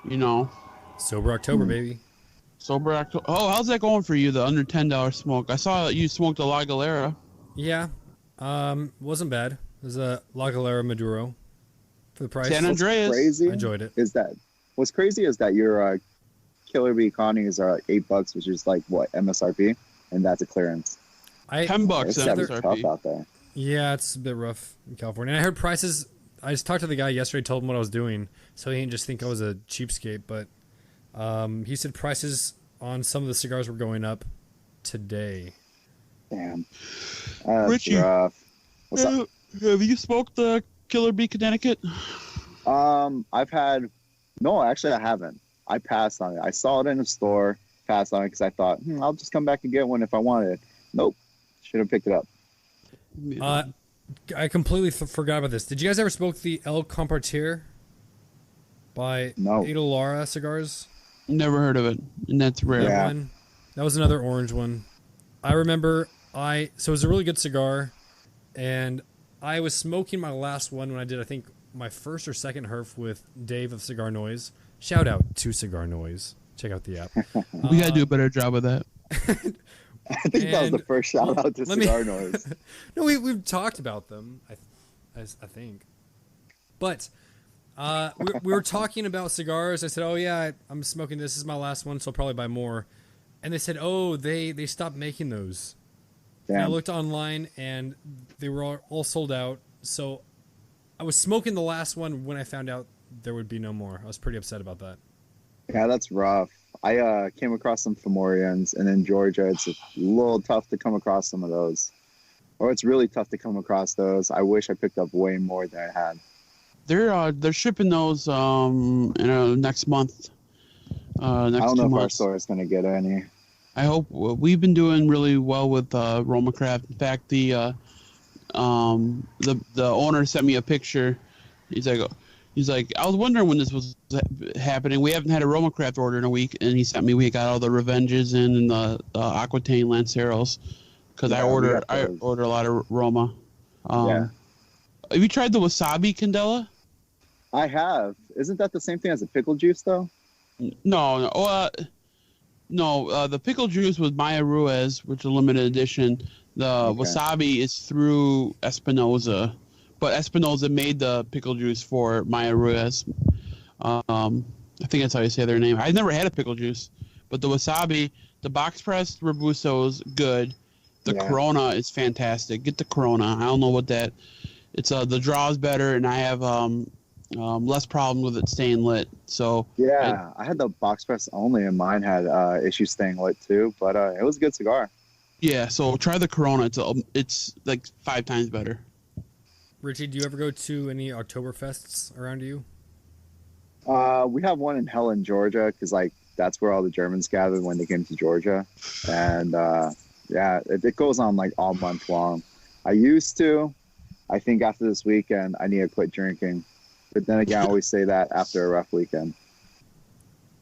You know. Sober October, baby. Sober October. Oh, how's that going for you, the under $10 smoke? I saw you smoked a La Galera. Yeah. Wasn't bad. It was a La Galera Maduro for the price. San Andreas. Crazy I enjoyed it. What's crazy is that your Killer Bee Connies are like $8, which is like what, MSRP? And that's a clearance. $10 It's MSRP. tough out there. Yeah, it's a bit rough in California. And I heard prices. I just talked to the guy yesterday, told him what I was doing, so he didn't just think I was a cheapskate. But he said prices on some of the cigars were going up today. Damn. That's Richie, rough. What's up? Have you smoked the Killer Bee Connecticut? No, actually I haven't. I passed on it. I saw it in the store, passed on it because I thought, I'll just come back and get one if I wanted it. Nope. Should have picked it up. I completely forgot about this. Did you guys ever smoke the El Compartir by Adel Lara cigars? Never heard of it, and that's rare. Yeah. That was another orange one. I remember so it was a really good cigar, and I was smoking my last one when I did, I think, my first or second Herf with Dave of CigarNoise. Shout out to CigarNoise. Check out the app. We gotta do a better job of that. I think that was the first shout out to CigarNoise. No, we've talked about them, I think. But we were talking about cigars. I said, oh, yeah, I'm smoking this. This is my last one, so I'll probably buy more. And they said, oh, they stopped making those. Damn. And I looked online, and they were all sold out. So I was smoking the last one when I found out there would be no more. I was pretty upset about that. Yeah, that's rough. I came across some Fomorians, and in Georgia, it's a little tough to come across some of those. Or it's really tough to come across those. I wish I picked up way more than I had. They're shipping those next month. I don't know if our store is going to get any. I hope. We've been doing really well with Roma Craft. In fact, the owner sent me a picture. He's like, I was wondering when this was happening. We haven't had a Roma Craft order in a week, and he sent me. We got all the Revenges and the Aquitaine Lanceros because I order a lot of Roma. Have you tried the Wasabi Candela? I have. Isn't that the same thing as a pickle juice, though? No. The pickle juice was Maya Ruiz, which is a limited edition. The Wasabi is through Espinosa, but Espinosa made the pickle juice for Maya Ruiz. I think that's how you say their name. I've never had a pickle juice, but the Wasabi, the box pressed Robusto is good. The Corona is fantastic. Get the Corona. I don't know what that. It's the draw is better, and I have less problems with it staying lit. So Yeah, I had the box press only, and mine had issues staying lit too. But it was a good cigar. yeah, so try the Corona. It's like 5 times better. Richie, do you ever go to any Oktoberfests around you? We have one in Helen, Georgia, because like that's where all the Germans gathered when they came to Georgia, and yeah, it goes on like all month long. I used to. I think after this weekend, I need to quit drinking. But then again, I always say that after a rough weekend.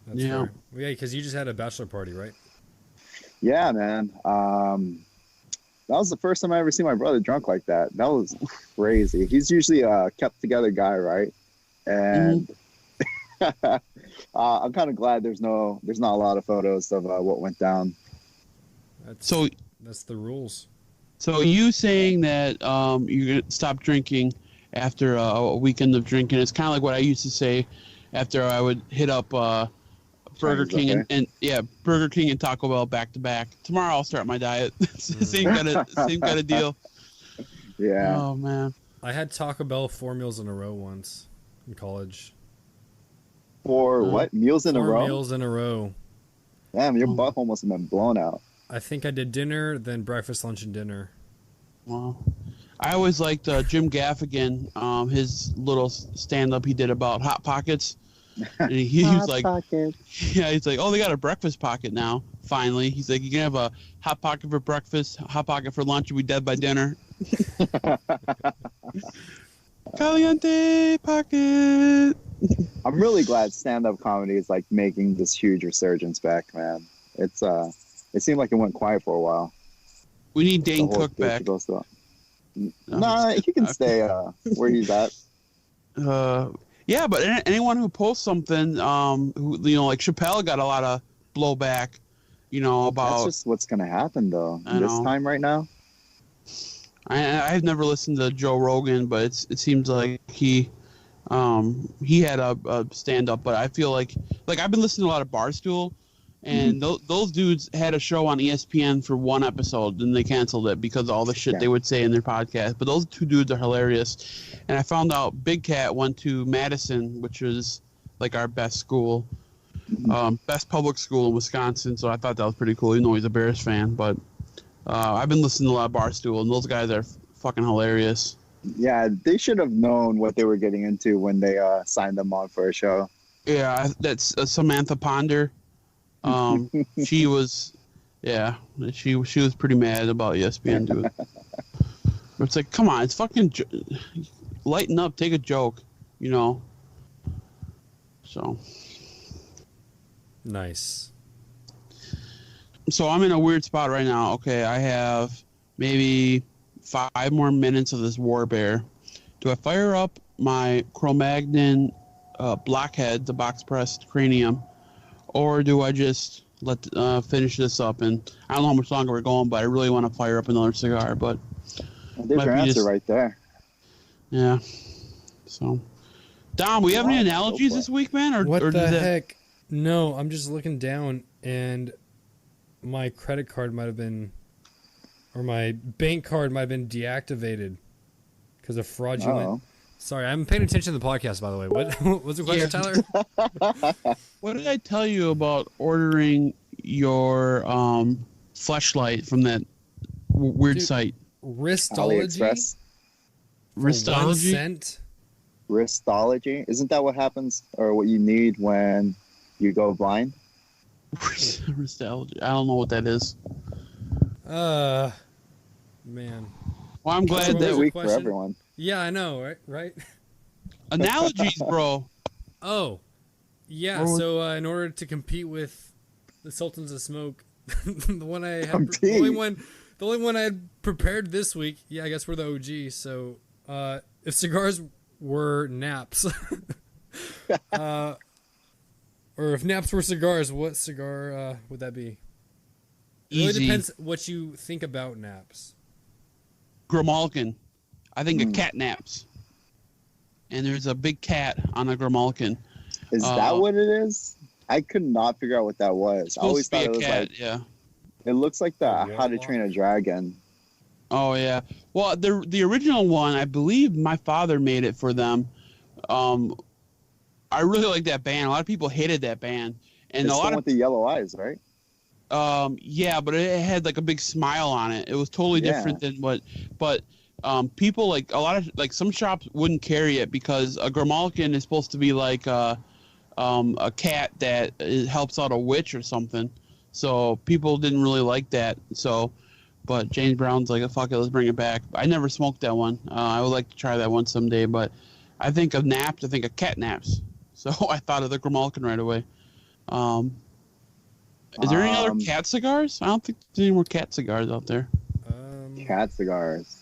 That's fair. Well, yeah, because you just had a bachelor party, right? Yeah, man. That was the first time I ever seen my brother drunk like that. That was crazy. He's usually a kept together guy, right? And I'm kind of glad there's not a lot of photos of what went down. That's the rules. So you saying that you're gonna stop drinking after a weekend of drinking? It's kind of like what I used to say after I would hit up Burger King and Burger King and Taco Bell back to back. Tomorrow I'll start my diet. same kind of deal. Yeah. Oh man. I had Taco Bell 4 meals in a row once in college. For what? Meals in a 4 row? meals in a row. Damn, your butthole must have been blown out. I think I did dinner, then breakfast, lunch, and dinner. Wow. I always liked Jim Gaffigan, his little stand-up he did about Hot Pockets. And he was like, yeah, he's like, oh, they got a breakfast pocket now, finally. He's like, you can have a Hot Pocket for breakfast, Hot Pocket for lunch, and be dead by dinner. Caliente Pocket. I'm really glad stand-up comedy is like making this huge resurgence back, man. It seemed like it went quiet for a while. We need Dane Cook back. Nah, he can stay where he's at. Yeah, but anyone who posts something, who like Chappelle got a lot of blowback, about. That's just what's gonna happen though. This time right now. I've never listened to Joe Rogan, but it seems like he had a stand up, but I feel like I've been listening to a lot of Barstool. And those dudes had a show on ESPN for one episode, and they canceled it because of all the shit they would say in their podcast. But those two dudes are hilarious. And I found out Big Cat went to Madison, which is like our best school, best public school in Wisconsin. So I thought that was pretty cool. Even though he's a Bears fan, but I've been listening to a lot of Barstool, and those guys are fucking hilarious. Yeah, they should have known what they were getting into when they signed them on for a show. Yeah, that's Samantha Ponder. She was pretty mad about ESPN doing it. But it's like, come on, it's fucking lighten up, take a joke, So nice. So I'm in a weird spot right now. Okay, I have maybe 5 more minutes of this War Bear. Do I fire up my Cro-Magnon Blockhead, the box pressed cranium? Or do I just finish this up? And I don't know how much longer we're going, but I really want to fire up another cigar. But there's your answer right there. Yeah. So, Dom, we have any analogies this week, man? What the heck? No, I'm just looking down, and my credit card might have been, or my bank card might have been deactivated because of fraudulent. Uh-oh. Sorry, I'm paying attention to the podcast, by the way. What was the question, Tyler? What did I tell you about ordering your fleshlight from that weird site? AliExpress. Wristology? $1. Wristology? Isn't that what happens or what you need when you go blind? Wristology. I don't know what that is. Man. Well, I'm glad That's a week for everyone. Yeah, I know, right? Analogies, bro. Oh, yeah. So in order to compete with the Sultans of Smoke, the only one I had prepared this week. Yeah, I guess we're the OG. So if cigars were naps, or if naps were cigars, what cigar would that be? It really depends what you think about naps. Grimalkin. I think of cat naps. And there's a big cat on a Grimalkin. Is that what it is? I could not figure out what that was. I always thought it was cat, like, yeah. It looks like the How to Train a Dragon. Oh yeah. Well, the original one, I believe my father made it for them. I really like that band. A lot of people hated that band, and It's a the lot one of with the yellow eyes, right? yeah, but it had like a big smile on it. It was totally Yeah. different than what, but people like a lot of like some shops wouldn't carry it because a Grimalkin is supposed to be like a cat that helps out a witch or something. So people didn't really like that. So, but James Brown's like, fuck it, let's bring it back. I never smoked that one. I would like to try that one someday, but I think of naps, I think of cat naps. So I thought of the Grimalkin right away. Is there any other cat cigars? I don't think there's any more cat cigars out there. Cat cigars.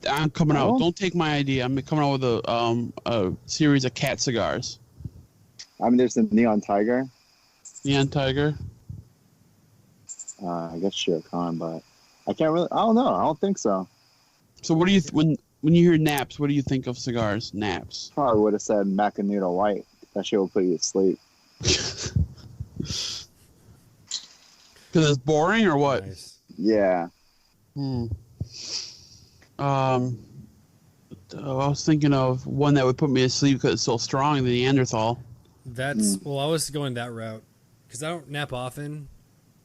I'm coming out. Don't take my idea. I'm coming out with a series of cat cigars. I mean, there's the Neon Tiger. Neon Tiger. I guess Shere Khan, but I can't really. I don't know. I don't think so. So what do you when you hear naps? What do you think of cigars? Naps. Probably would have said Macanudo White. That shit will put you to sleep. Because it's boring or what? Nice. Yeah. I was thinking of one that would put me to sleep because it's so strong, the Neanderthal. That's well, I was going that route because I don't nap often,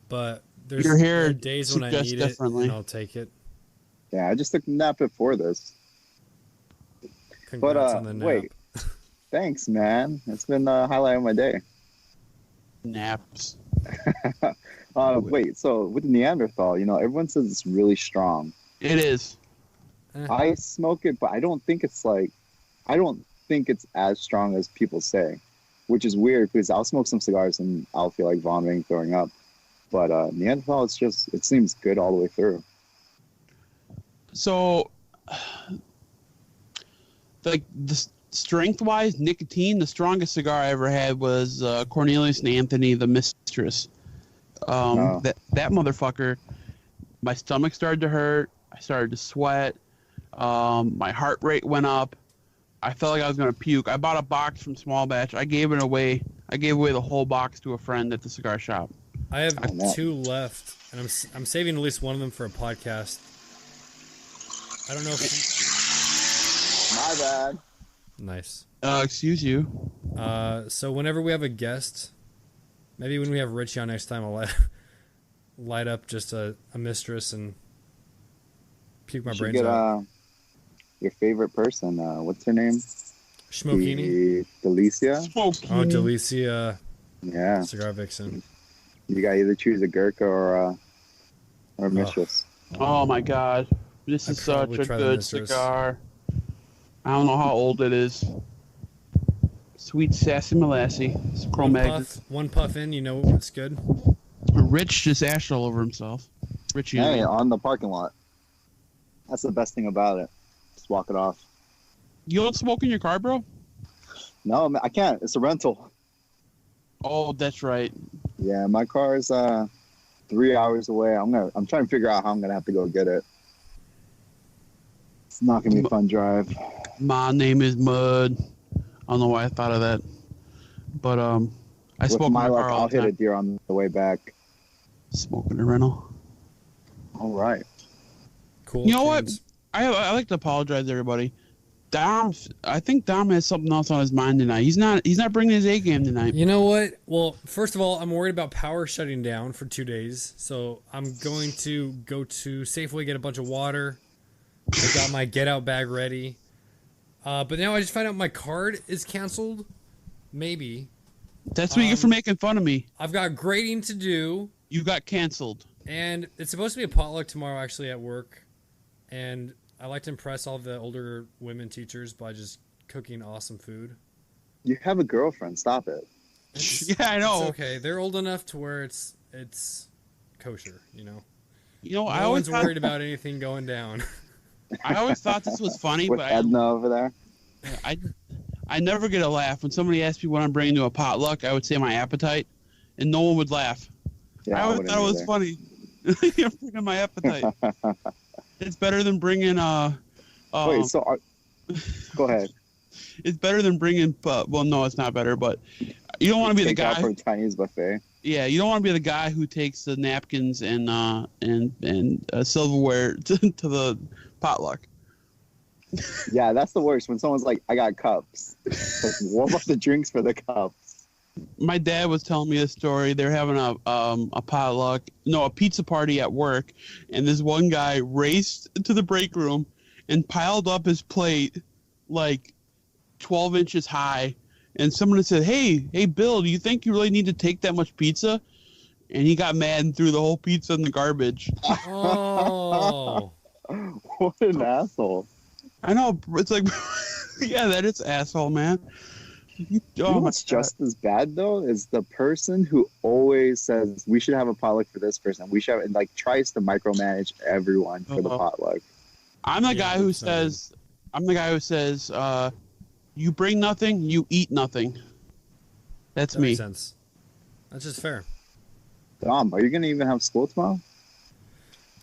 but there's Your hair there are days when I suggests need differently. it, and I'll take it. Yeah, I just took a nap before this. Congrats on the nap. Wait. Thanks, man. It's been the highlight of my day. Naps. Wait, so with the Neanderthal, everyone says it's really strong. It is. I smoke it, but I don't think it's as strong as people say, which is weird because I'll smoke some cigars and I'll feel like vomiting, throwing up. But Neanderthal, it seems good all the way through. So, like the strength-wise, nicotine, the strongest cigar I ever had was Cornelius and Anthony, the Mistress. That motherfucker, my stomach started to hurt. I started to sweat. My heart rate went up. I felt like I was gonna puke. I bought a box from Small Batch. I gave it away. I gave away the whole box to a friend at the cigar shop. I have 2 left, and I'm saving at least one of them for a podcast. I don't know if My bad. Nice. Excuse you. So whenever we have a guest, maybe when we have Richie on next time, I'll light up just a mistress and puke my brains out. Your favorite person, what's her name? Schmokini? Delicia? Oh, Delicia. Yeah. Cigar Vixen. You gotta either choose a Gurkha or a Mistress. Oh my god. This is such a good cigar. I don't know how old it is. Sweet sassy molassy. One puff in, you know it's good. Rich just ashed all over himself. Richie. Hey, on the parking lot. That's the best thing about it. Just walk it off. You don't smoke in your car, bro? No, I can't. It's a rental. Oh, that's right. Yeah, my car is 3 hours away. I'm trying to figure out how I'm gonna have to go get it. It's not gonna be a fun drive. My name is Mud. I don't know why I thought of that, but I smoke in my car all I'll the time. hit a deer on the way back. Smoking a rental. All right. Cool. You know what? I like to apologize to everybody. I think Dom has something else on his mind tonight. He's not bringing his A game tonight. You know what? Well, first of all, I'm worried about power shutting down for 2 days, so I'm going to go to Safeway, get a bunch of water. I got my get out bag ready. But now I just found out my card is canceled. Maybe. That's what you get for making fun of me. I've got grading to do. You got canceled. And it's supposed to be a potluck tomorrow, actually, at work. And I like to impress all the older women teachers by just cooking awesome food. You have a girlfriend. Stop it. Yeah, I know. It's okay. They're old enough to where it's kosher, you know. I always worried about anything going down. I always thought this was funny, With but Edna over there. I never get a laugh when somebody asks me what I'm bringing to a potluck. I would say my appetite, and no one would laugh. Yeah, I always thought it was funny. You're bringing my appetite. It's better than bringing Wait, so go ahead. It's better than bringing. Well, no, it's not better. But you don't want to be the guy for a Chinese buffet. Yeah, you don't want to be the guy who takes the napkins and silverware to the potluck. Yeah, that's the worst. When someone's like, "I got cups," like, warm up the drinks for the cups. My dad was telling me a story. They're having a potluck, no, a pizza party at work, and this one guy raced to the break room and piled up his plate like 12 inches high. And someone said, "Hey, Bill, do you think you really need to take that much pizza?" And he got mad and threw the whole pizza in the garbage. Oh. What an asshole! I know. It's like, yeah, that is asshole, man. You know what's just as bad though is the person who always says we should have a potluck for this person. We should have, and like tries to micromanage everyone for the potluck. I'm the guy who says, you bring nothing, you eat nothing. That's me. Makes sense. That's just fair. Dom, are you gonna even have school tomorrow?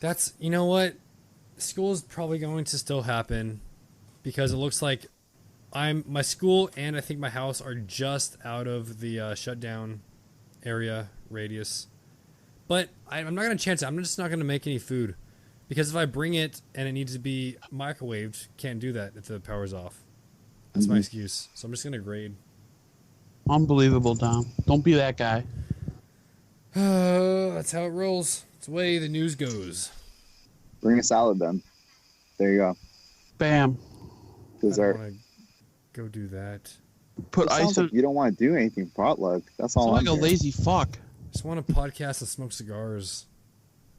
That's, you know what? School is probably going to still happen because it looks like my school and I think my house are just out of the shutdown area radius. But I'm not going to chance it. I'm just not going to make any food because if I bring it and it needs to be microwaved, can't do that if the power's off. That's my excuse. So I'm just going to grade. Unbelievable, Dom. Don't be that guy. That's how it rolls. It's the way the news goes. Bring a salad then. There you go. Bam. Dessert. I don't want to go do that. Put It ice sounds in. like you don't want to do anything potluck. That's all. Sound like I'm a hearing. lazy fuck. Just want to podcast and smoke cigars.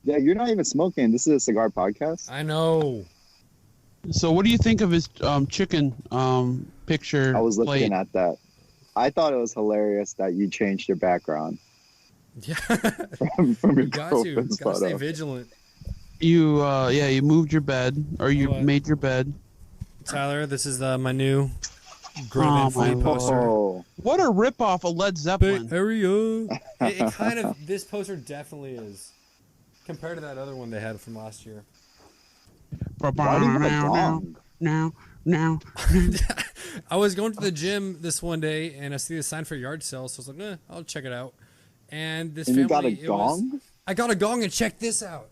Yeah, you're not even smoking. This is a cigar podcast. I know. So, what do you think of his chicken picture? I was looking plate? at that. I thought it was hilarious that you changed your background Yeah. from your You got to. girlfriend's Got to stay photo. vigilant. You you moved your bed, or you What? made your bed. Tyler, this is my new Grown Oh, Man Funny my poster. Oh, What a ripoff of Led Bay Zeppelin. Area. It kind of, this poster definitely is. Compared to that other one they had from last year. why do you have a gong? Now. I was going to the gym this one day and I see the sign for a yard sale, so I was like, I'll check it out. And this And family, you got a it was- gong? I got a gong and check this out.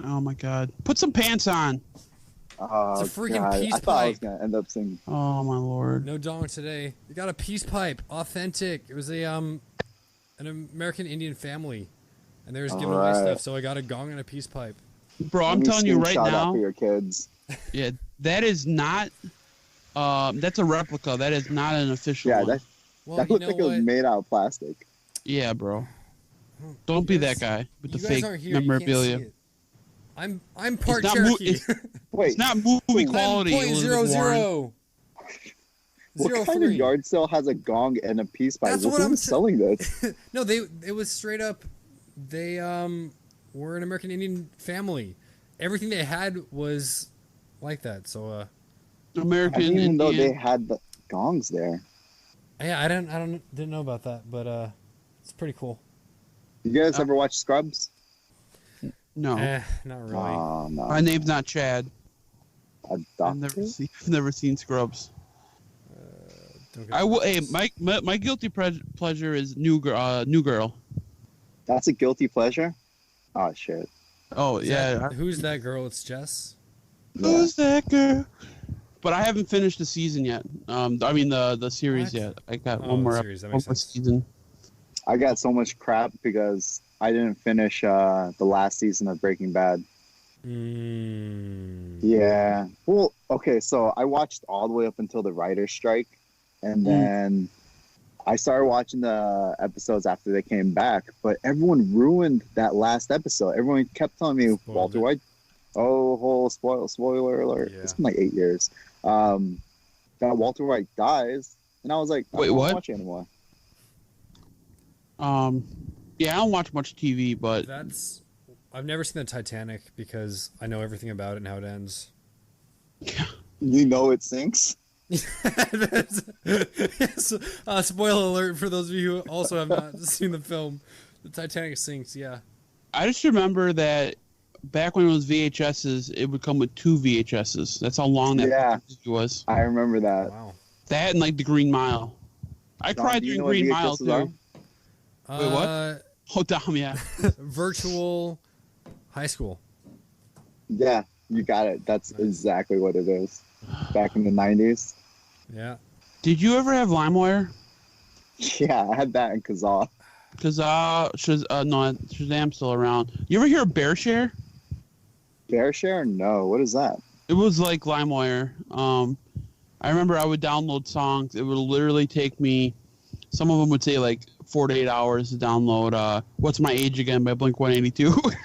Oh my God! Put some pants on. Oh, It's a freaking God. peace I thought I was pipe. gonna end up singing. Oh my Lord! No dong today. We got a peace pipe, authentic. It was a an American Indian family, and they was giving away Alright. stuff. So I got a gong and a peace pipe. Bro, Let I'm me telling you right screenshot that now. for your kids. Yeah, that is not. That's a replica. That is not an official Yeah, one. that Well, that you looked know like it was what? made out of plastic. Yeah, bro. Don't be that guy with the You guys fake aren't here. You can't memorabilia. see it. I'm part It's not mo- Cherokee. Wait, It's not movie quality. I'm Elizabeth Warren. .00. what kind of 03. yard sale has a gong and a peace pipe? That's Who's what I'm selling this? No, it was straight up. They were an American Indian family. Everything they had was like that. So I American didn't even know Indian. they had the gongs there. yeah, I didn't know about that, but it's pretty cool. You guys ever watch Scrubs? No, Not really. Oh, no. my name's not Chad. A I've doctor? never seen Scrubs. Don't get I will. Hey, nervous. my guilty pleasure is New Girl. That's a guilty pleasure? Oh, shit. Oh Is yeah. that- who's that girl? It's Jess. Yeah. Who's that girl? But I haven't finished the season yet. I mean the series What? yet. I got Oh, one the more series, that one makes more sense. season. I got so much crap because I didn't finish the last season of Breaking Bad. Yeah. Well, okay, so I watched all the way up until the writer's strike, and then I started watching the episodes after they came back, but everyone ruined that last episode. Everyone kept telling me Spoiled Walter it. White. Oh, whole spoiler alert. Yeah. It's been like 8 years. That Walter White dies, and I was like, Wait, I don't what? watch it anymore. Yeah, I don't watch much TV, but I've never seen the Titanic because I know everything about it and how it ends. You know it sinks. Spoiler alert for those of you who also have not seen the film. The Titanic sinks. Yeah. I just remember that back when it was VHSs, it would come with 2 VHSs. That's how long that Yeah. movie was. I remember that. Wow. That and like the Green Mile. I Dom, cried do you during know what Green Mile VHSs are? too. Wait, what? Oh, damn, yeah. Virtual high school. Yeah, you got it. That's exactly what it is. back in the 90s. Yeah. Did you ever have LimeWire? Yeah, I had that in Kazaa. No, Shazam's still around. You ever hear of BearShare? BearShare? No. What is that? It was like LimeWire. I remember I would download songs. It would literally take me. Some of them would say like 4 to 8 hours to download. What's My Age Again by Blink-182.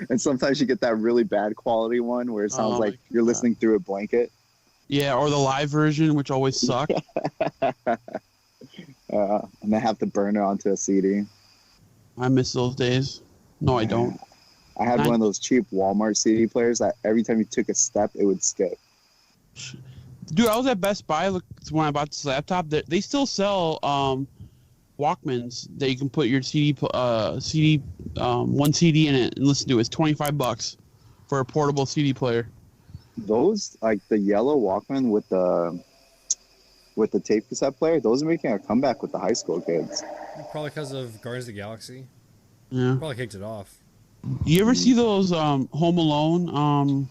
And sometimes you get that really bad quality one where it sounds like you're listening through a blanket. Yeah, or the live version, which always sucked. And I have to burn it onto a CD. I miss those days. No, I don't. I had one of those cheap Walmart CD players that every time you took a step, it would skip. Dude, I was at Best Buy when I bought this laptop. They still sell Walkmans that you can put your one CD in it and listen to it. It's $25 for a portable CD player. Those, like the yellow Walkman with the tape cassette player, those are making a comeback with the high school kids. Probably because of Guardians of the Galaxy. Yeah. Probably kicked it off. You ever see those Home Alone?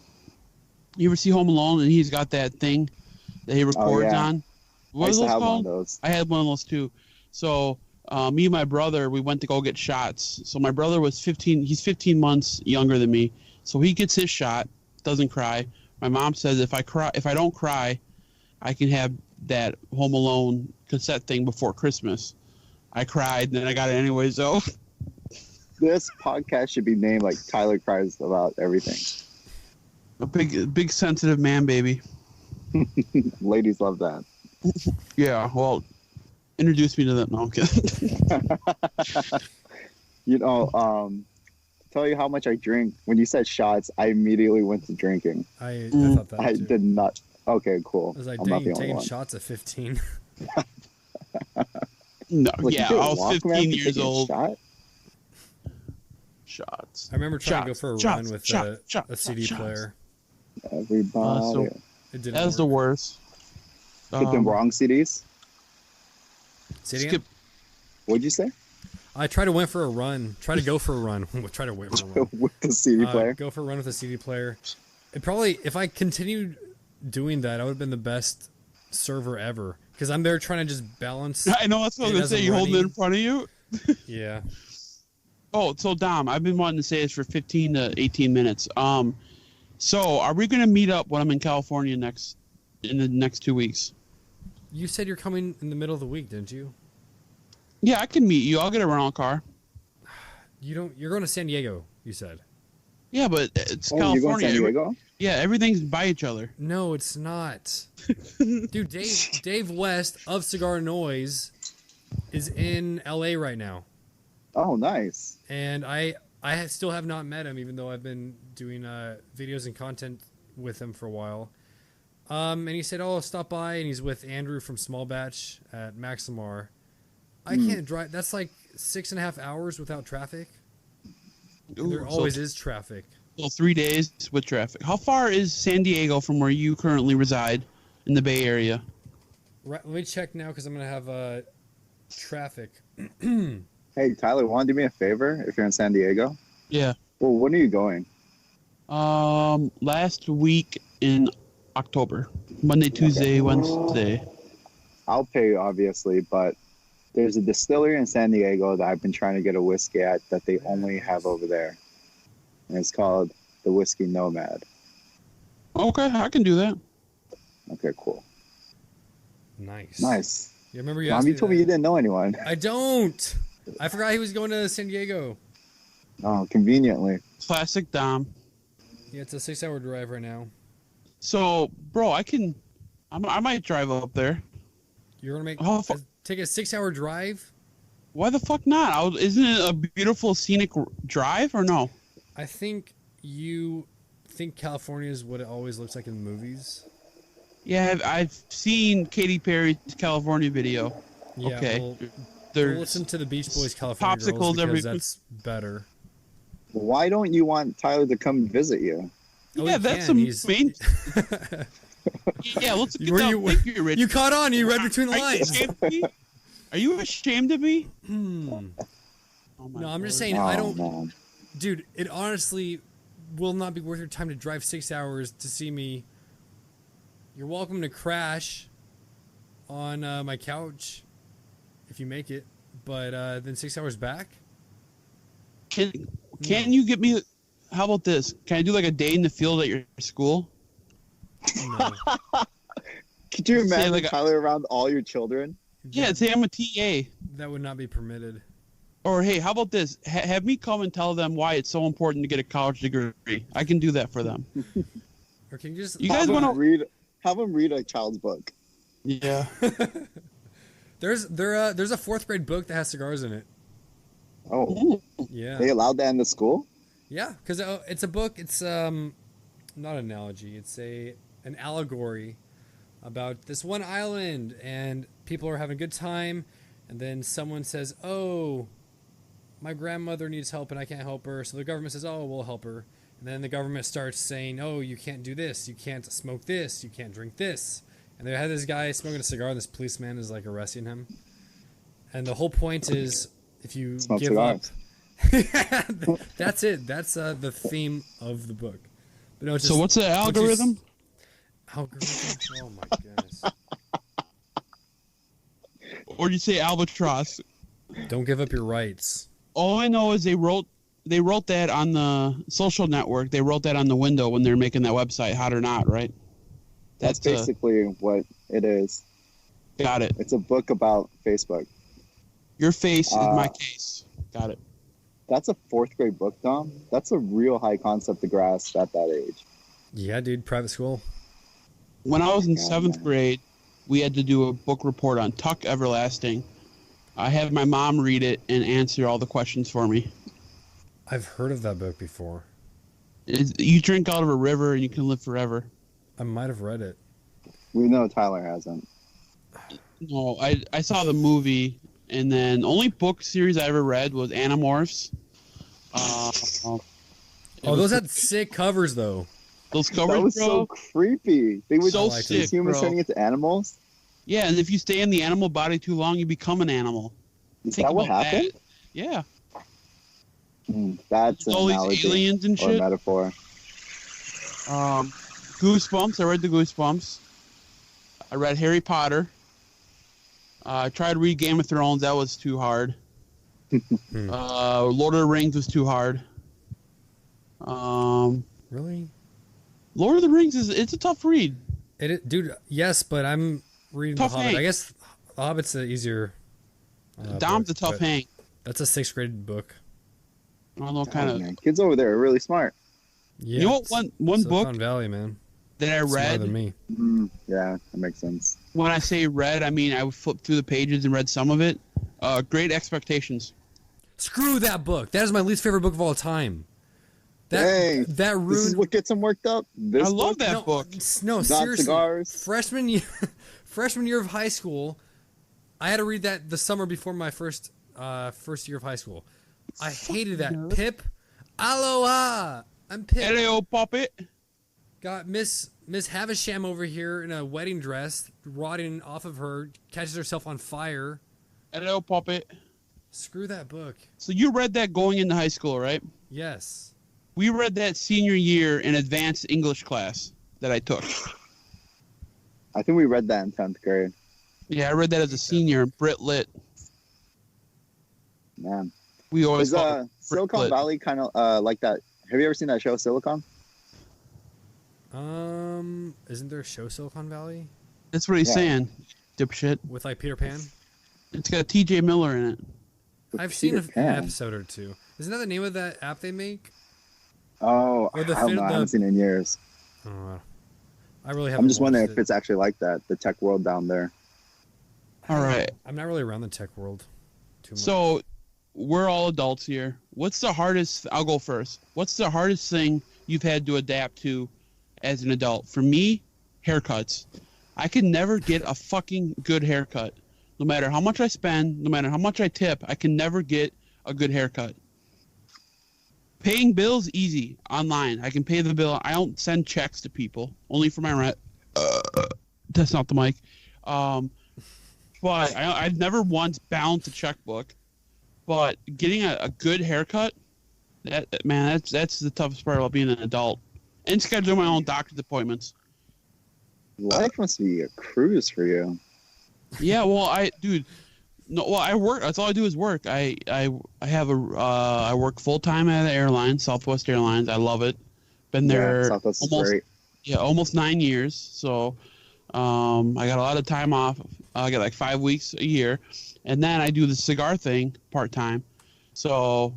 You ever see Home Alone and he's got that thing that he records on? What are those called? One of those. I had one of those too. So me and my brother, we went to go get shots. So my brother was 15. He's 15 months younger than me. So he gets his shot, doesn't cry. My mom says if I don't cry, I can have that Home Alone cassette thing before Christmas. I cried, and then I got it anyway. So this podcast should be named like Tyler Cries About Everything. A big sensitive man, baby. Ladies love that. Yeah, well, introduce me to that. No, I'm kidding. Tell you how much I drink. When you said shots, I immediately went to drinking. I thought that I too. did not. Okay, cool. I was like, I'm not dang, the only taking one. shots at 15. No, Like, yeah, you I was Walkman 15 for years taking a old. shot? Shots. I remember trying to go for a run with a CD shots. player. Everybody. It didn't That's the work. worst. Put the wrong CDs? Say it again? What'd you say? I tried to went for a run. Try to go for a run. Try to went for a run. With the CD player? Go for a run with a CD player. It probably, if I continued doing that, I would have been the best server ever. Because I'm there trying to just balance. I know that's what I was going to say. You hold it in front of you? Yeah. Oh, so Dom, I've been wanting to say this for 15 to 18 minutes. So are we going to meet up when I'm in California in the next 2 weeks? You said you're coming in the middle of the week, didn't you? Yeah, I can meet you. I'll get a rental car. You're going to San Diego, you said. Yeah, but it's You're going to California. San Diego? Yeah, everything's by each other. No, it's not. Dude, Dave West of CigarNoise is in LA right now. Oh, nice. And I still have not met him, even though I've been doing videos and content with him for a while. And he said, "Oh, stop by," and he's with Andrew from Small Batch at Maximar. I can't drive. That's like 6.5 hours without traffic. Ooh, There always is traffic. So 3 days with traffic. How far is San Diego from where you currently reside in the Bay Area? Right, let me check now because I'm gonna have traffic. Hey, Tyler, want to do me a favor if you're in San Diego? Yeah. Well, when are you going? Last week in October. Monday, Tuesday, Wednesday. I'll pay you, obviously, but there's a distillery in San Diego that I've been trying to get a whiskey at that they only have over there. And it's called the Whiskey Nomad. Okay, I can do that. Okay, cool. Nice. Nice. You remember you Mom, asked you me told me you didn't know anyone. I don't. I forgot he was going to San Diego. Oh, conveniently. Classic Dom. Yeah, it's a 6-hour drive right now. So, bro, I might drive up there. You're gonna take a 6-hour drive? Why the fuck not? Isn't it a beautiful scenic drive or no? I think you think California is what it always looks like in the movies. Yeah, I've seen Katy Perry's California video. Yeah, okay. We'll There's listen to the Beach Boys California popsicles Girls because that's better. Why don't you want Tyler to come visit you? Oh, yeah, that's the main. Yeah, let's get down. Thank you, Richie. You caught on. You read between the Are you lines. ashamed of me? Are you ashamed of me? Oh no, I'm just saying. Oh, I don't, man. dude. It honestly will not be worth your time to drive 6 hours to see me You're welcome to crash on my couch if you make it, but then 6 hours back? Can you get me? How about this? Can I do like a day in the field at your school? No. Could you imagine like Tyler around all your children? Yeah, say I'm a TA. That would not be permitted. Or hey, how about this? Have me come and tell them why it's so important to get a college degree. I can do that for them. Or can you just... You guys want to have them read a child's book? Yeah. There's a 4th grade book that has cigars in it. Oh. Yeah. They allowed that in the school? Yeah, because it's a book. It's not an analogy. It's an allegory about this one island, and people are having a good time, and then someone says, "Oh, my grandmother needs help, and I can't help her." So the government says, "Oh, we'll help her." And then the government starts saying, "Oh, you can't do this. You can't smoke this. You can't drink this." And they had this guy smoking a cigar, and this policeman is like arresting him. And the whole point is, if you Smoke give cigars. up, that's it. That's the theme of the book. But no, it's So what's the algorithm? Algorithm? Oh my goodness! Or do you say albatross? Don't give up your rights. All I know is they wrote that on the social network. They wrote that on the window when they're making that website, Hot or Not, right? That's basically what it is. Got it. It's a book about Facebook. Your face is my case. Got it. That's a 4th grade book, Dom. That's a real high concept to grasp at that age. Yeah, dude. Private school. When I was in God, 7th grade, we had to do a book report on Tuck Everlasting. I had my mom read it and answer all the questions for me. I've heard of that book before. You drink out of a river and you can live forever. I might have read it. We know Tyler hasn't. No, I saw the movie, and then the only book series I ever read was Animorphs. Those had sick covers, though. Those covers, That was bro. so creepy. They would So these sick, humans bro. turning into animals. Yeah, and if you stay in the animal body too long, you become an animal. Is Think that what about happened? that. Yeah. That's an All these analogy aliens and or a shit. metaphor. Goosebumps. I read the Goosebumps. I read Harry Potter. I tried to read Game of Thrones. That was too hard. Lord of the Rings was too hard. Really? Lord of the Rings it's a tough read. Dude. Yes, but I'm reading Tough The Hobbit. hang. I guess The Hobbit's an easier. Dom's book, a tough but hang. That's a 6th grade book. I don't know, kind Oh, of. man. Kids over there are really smart. Yeah. You know what? One book Silicon Valley, man. that I Smarter read. than me. Yeah, that makes sense. When I say read, I mean I would flip through the pages and read some of it. Great Expectations. Screw that book. That is my least favorite book of all time. Dang, That This is ruined. what gets them worked up. This I love book? that book. No, seriously. cigars. Freshman year of high school, I had to read that the summer before my first year of high school. I hated that. nerd. Pip, aloha. I'm Pip. Hello, puppet. Got Miss Havisham over here in a wedding dress, rotting off of her, catches herself on fire. Hello, puppet. Screw that book. So you read that going into high school, right? Yes. We read that senior year in advanced English class that I took. I think we read that in 10th grade. Yeah, I read that as a senior in Brit Lit. Man. We always Is called it Brit Silicon Lit. Valley kind of like that? Have you ever seen that show, Silicon? Isn't there a show Silicon Valley That's what he's Yeah. saying, dipshit. with like Peter Pan? It's got T.J. Miller in it. With I've seen Peter an Pan. episode or two. Isn't that the name of that app they make? Oh, Or the I don't fin- know. I the- haven't seen it in years. Oh, I really haven't. I'm just wondering watched if it's actually like that, the tech world down there. All right. I'm not really around the tech world too much. So we're all adults here. What's the hardest? I'll go first. What's the hardest thing you've had to adapt to as an adult? For me, haircuts. I can never get a fucking good haircut. No matter how much I spend, no matter how much I tip, I can never get a good haircut. Paying bills, easy. Online. I can pay the bill. I don't send checks to people. Only for my rent. That's not the mic. But I've never once balanced a checkbook. But getting a good haircut, that's the toughest part about being an adult. And scheduling my own doctor's appointments. Life must be a cruise for you. Yeah, well, dude, no, well, I work. That's all I do is work. I have I work full time at an airline, Southwest Airlines. I love it. Been Yeah, there Southwest is almost great. almost 9 years. So, I got a lot of time off. I get like 5 weeks a year, and then I do the cigar thing part time. So,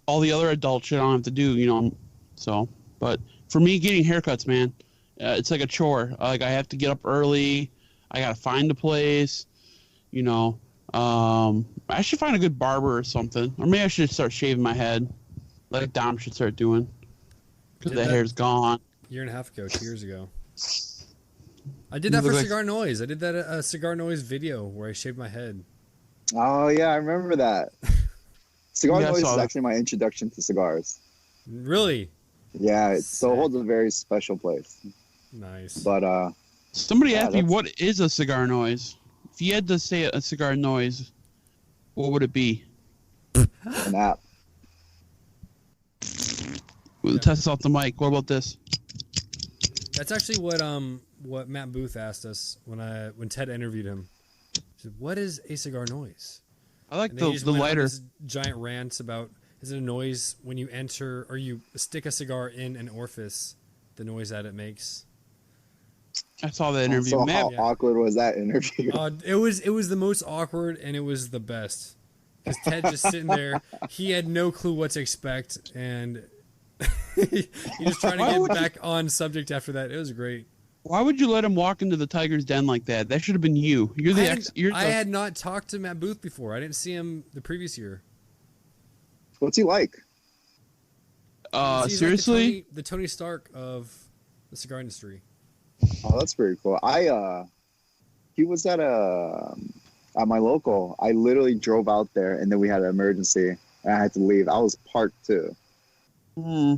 all the other adult shit I don't have to do, you know. So, but for me, getting haircuts, man, it's like a chore. Like I have to get up early. I gotta find a place. You know, I should find a good barber or something, or maybe I should start shaving my head, like Dom should start doing, because the hair's gone. Year and a half ago, 2 years ago. I did You that for look like- CigarNoise. I did that a CigarNoise video where I shaved my head. Oh yeah, I remember that. Cigar Yeah, I noise saw is that. actually my introduction to cigars. Really Yeah, it still Sick. holds a very special place. nice. But Somebody Yeah, asked me, that's- what is a cigar noise? If you had to say a cigar noise, what would it be? an app. Yeah. Test off the mic. What about this? That's actually what Matt Booth asked us when Ted interviewed him. He said, "What is a cigar noise?" I like And then he just the went on lighter. this giant rant about, is it a noise when you enter or you stick a cigar in an orifice, the noise that it makes? I saw that interview. So Matt, how awkward was that interview? It was the most awkward and it was the best. Because Ted just sitting there, he had no clue what to expect, and he just trying Why to would get you- back on subject after that. It was great. why would you let him walk into the tiger's den like that? That should have been you. You're the I had not talked to Matt Booth before. I didn't see him the previous year. What's he like? He's seriously? like the Tony Stark of the cigar industry. Oh, that's pretty cool. He was at my local. I literally drove out there, and then we had an emergency, and I had to leave. I was parked too. Hmm.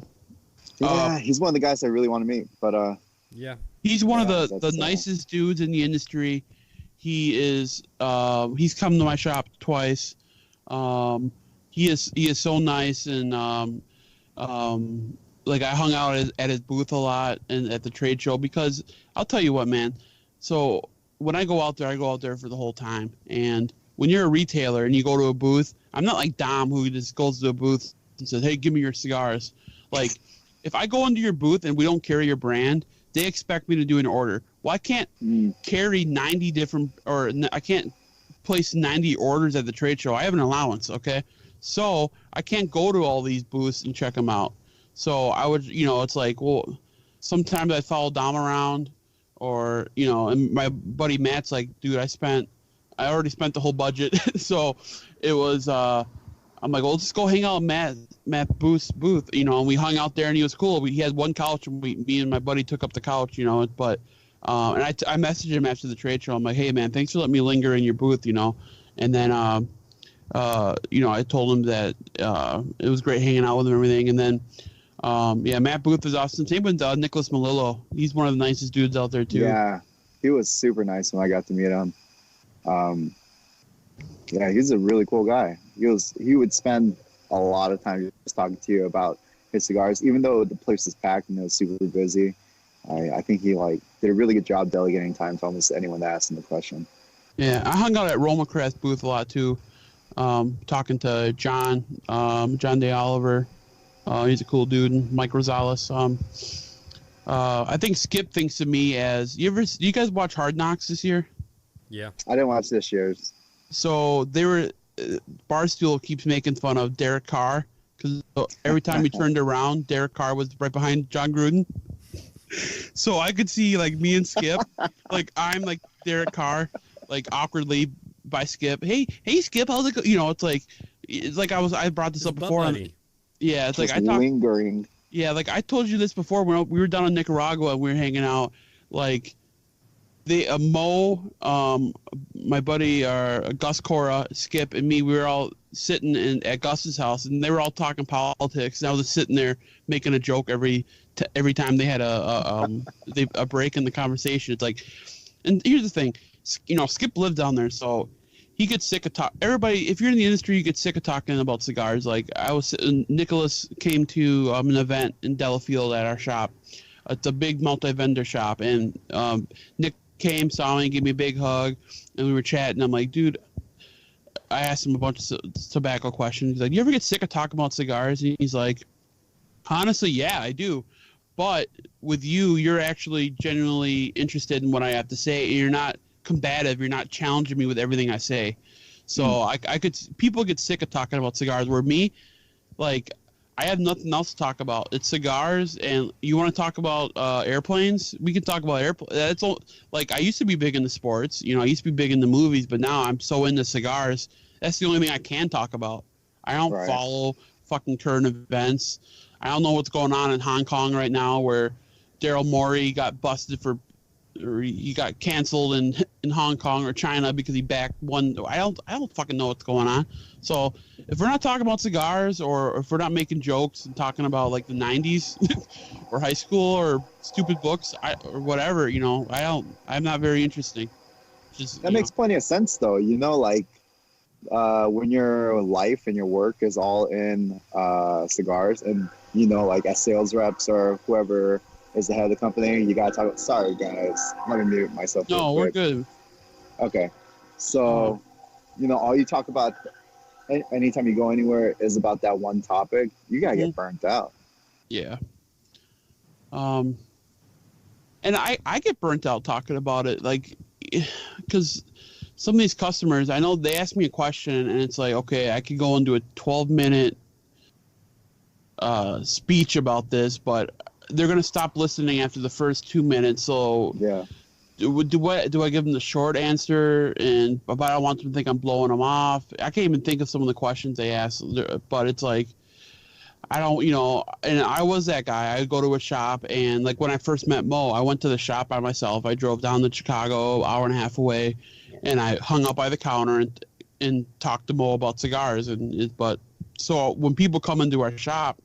Yeah, he's one of the guys I really want to meet. But Yeah. He's one Yeah, of the that's, nicest dudes in the industry. He is. He's come to my shop twice. He is so nice, and like I hung out at his booth a lot and at the trade show, because I'll tell you what, man. So when I go out there for the whole time. And when you're a retailer and you go to a booth, I'm not like Dom, who just goes to a booth and says, "Hey, give me your cigars." Like, if I go into your booth and we don't carry your brand, they expect me to do an order. Well, I can't carry 90 different, or I can't place 90 orders at the trade show. I have an allowance, okay? So I can't go to all these booths and check them out. So I would, it's like, well, sometimes I follow Dom around, or, and my buddy Matt's like, dude, I already spent the whole budget. So it was, I'm like, well, let's just go hang out at Matt Booth's booth, and we hung out there, and he was cool. He had one couch, and me and my buddy took up the couch, but, and I messaged him after the trade show. I'm like, hey, man, thanks for letting me linger in your booth, and then, I told him that it was great hanging out with him and everything, and then, Matt Booth is awesome. Same with Nicholas Melillo. He's one of the nicest dudes out there, too. yeah, he was super nice when I got to meet him. Yeah, he's a really cool guy. He would spend a lot of time just talking to you about his cigars, even though the place was packed and it was super busy. I think he did a really good job delegating time to almost anyone that asked him a question. Yeah, I hung out at Roma Craft's booth a lot too, talking to John Day Oliver. He's a cool dude, and Mike Rosales. I think Skip thinks of me as do you guys watch Hard Knocks this year? Yeah. I didn't watch this year's. So they were Barstool keeps making fun of Derek Carr, because every time he turned around, Derek Carr was right behind John Gruden. So I could see me and Skip, I'm like Derek Carr, awkwardly by Skip. Hey Skip, how's it go? It's like I brought this up before. Yeah, it's Just like I talked. lingering. Yeah, I told you this before when we were down in Nicaragua and we were hanging out. Mo, my buddy, Gus Cora, Skip, and me, we were all sitting at Gus's house, and they were all talking politics. And I was just sitting there making a joke every time they had a break in the conversation. It's like, and here's the thing, Skip lived down there, so he gets sick of talk. Everybody, if you're in the industry, you get sick of talking about cigars. Nicholas came to an event in Delafield at our shop. It's a big multi-vendor shop, and Nick came, saw me, gave me a big hug, and we were chatting. I'm like, dude, I asked him a bunch of tobacco questions. He's like, you ever get sick of talking about cigars? And he's like, honestly, yeah, I do. But with you, you're actually genuinely interested in what I have to say, and you're not combative. You're not challenging me with everything I say. So I could, people get sick of talking about cigars. Where me, like, I have nothing else to talk about. It's cigars, and you want to talk about airplanes? We can talk about airplanes. That's all. Like, I used to be big into sports. You know, I used to be big into movies, but now I'm so into cigars. That's the only thing I can talk about. I don't follow fucking current events. I don't know what's going on in Hong Kong right now, where Daryl Morey got busted for, or he got canceled in Hong Kong or China because he backed one. I don't fucking know what's going on. So if we're not talking about cigars, or if we're not making jokes and talking about like the 90s or high school or stupid books or whatever, you know, I'm not very interesting. Just, that makes plenty of sense though. You know, like when your life and your work is all in cigars, and you know, like as sales reps or whoever is the head of the company, you gotta talk. Sorry guys, let me mute myself. No, we're good. Okay, so you know, all you talk about anytime you go anywhere is about that one topic. You gotta get burnt out. Yeah. And I get burnt out talking about it, like, because some of these customers, I know they ask me a question and it's like, okay, I could go into a 12-minute speech about this, but they're going to stop listening after the first 2 minutes. So yeah, do I give them the short answer? But I don't want them to think I'm blowing them off. I can't even think of some of the questions they ask, but it's like, I don't, you know, and I was that guy. I would go to a shop, and like when I first met Mo, I went to the shop by myself. I drove down to Chicago, hour and a half away, and I hung up by the counter and talked to Mo about cigars. But so when people come into our shop,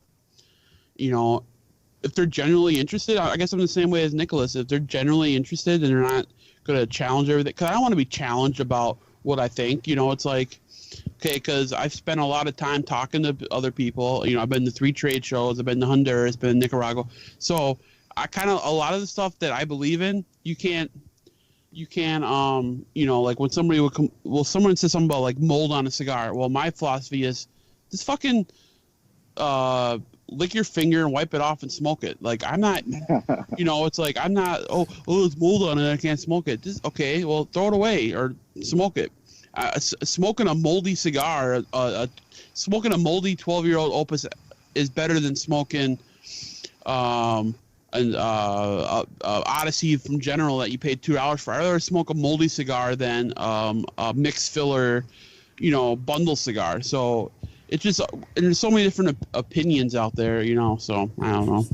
you know, if they're genuinely interested, I guess I'm the same way as Nicholas. If they're genuinely interested and they're not going to challenge everything, because I don't want to be challenged about what I think. You know, it's like, okay, because I've spent a lot of time talking to other people. You know, I've been to 3 trade shows. I've been to Honduras, been to Nicaragua. So I kind of, a lot of the stuff that I believe in, you can, you know, like when somebody would come, well, someone says something about like mold on a cigar. Well, my philosophy is just fucking lick your finger and wipe it off and smoke it. Like, I'm not, you know, it's like, I'm not, there's mold on it, I can't smoke it. Just, okay, well, throw it away or smoke it. Smoking a moldy cigar, smoking a moldy 12-year-old Opus is better than smoking an Odyssey from General that you paid $2 for. I'd rather smoke a moldy cigar than a mixed filler, you know, bundle cigar. So it's just, and there's so many different opinions out there, you know. So I don't know.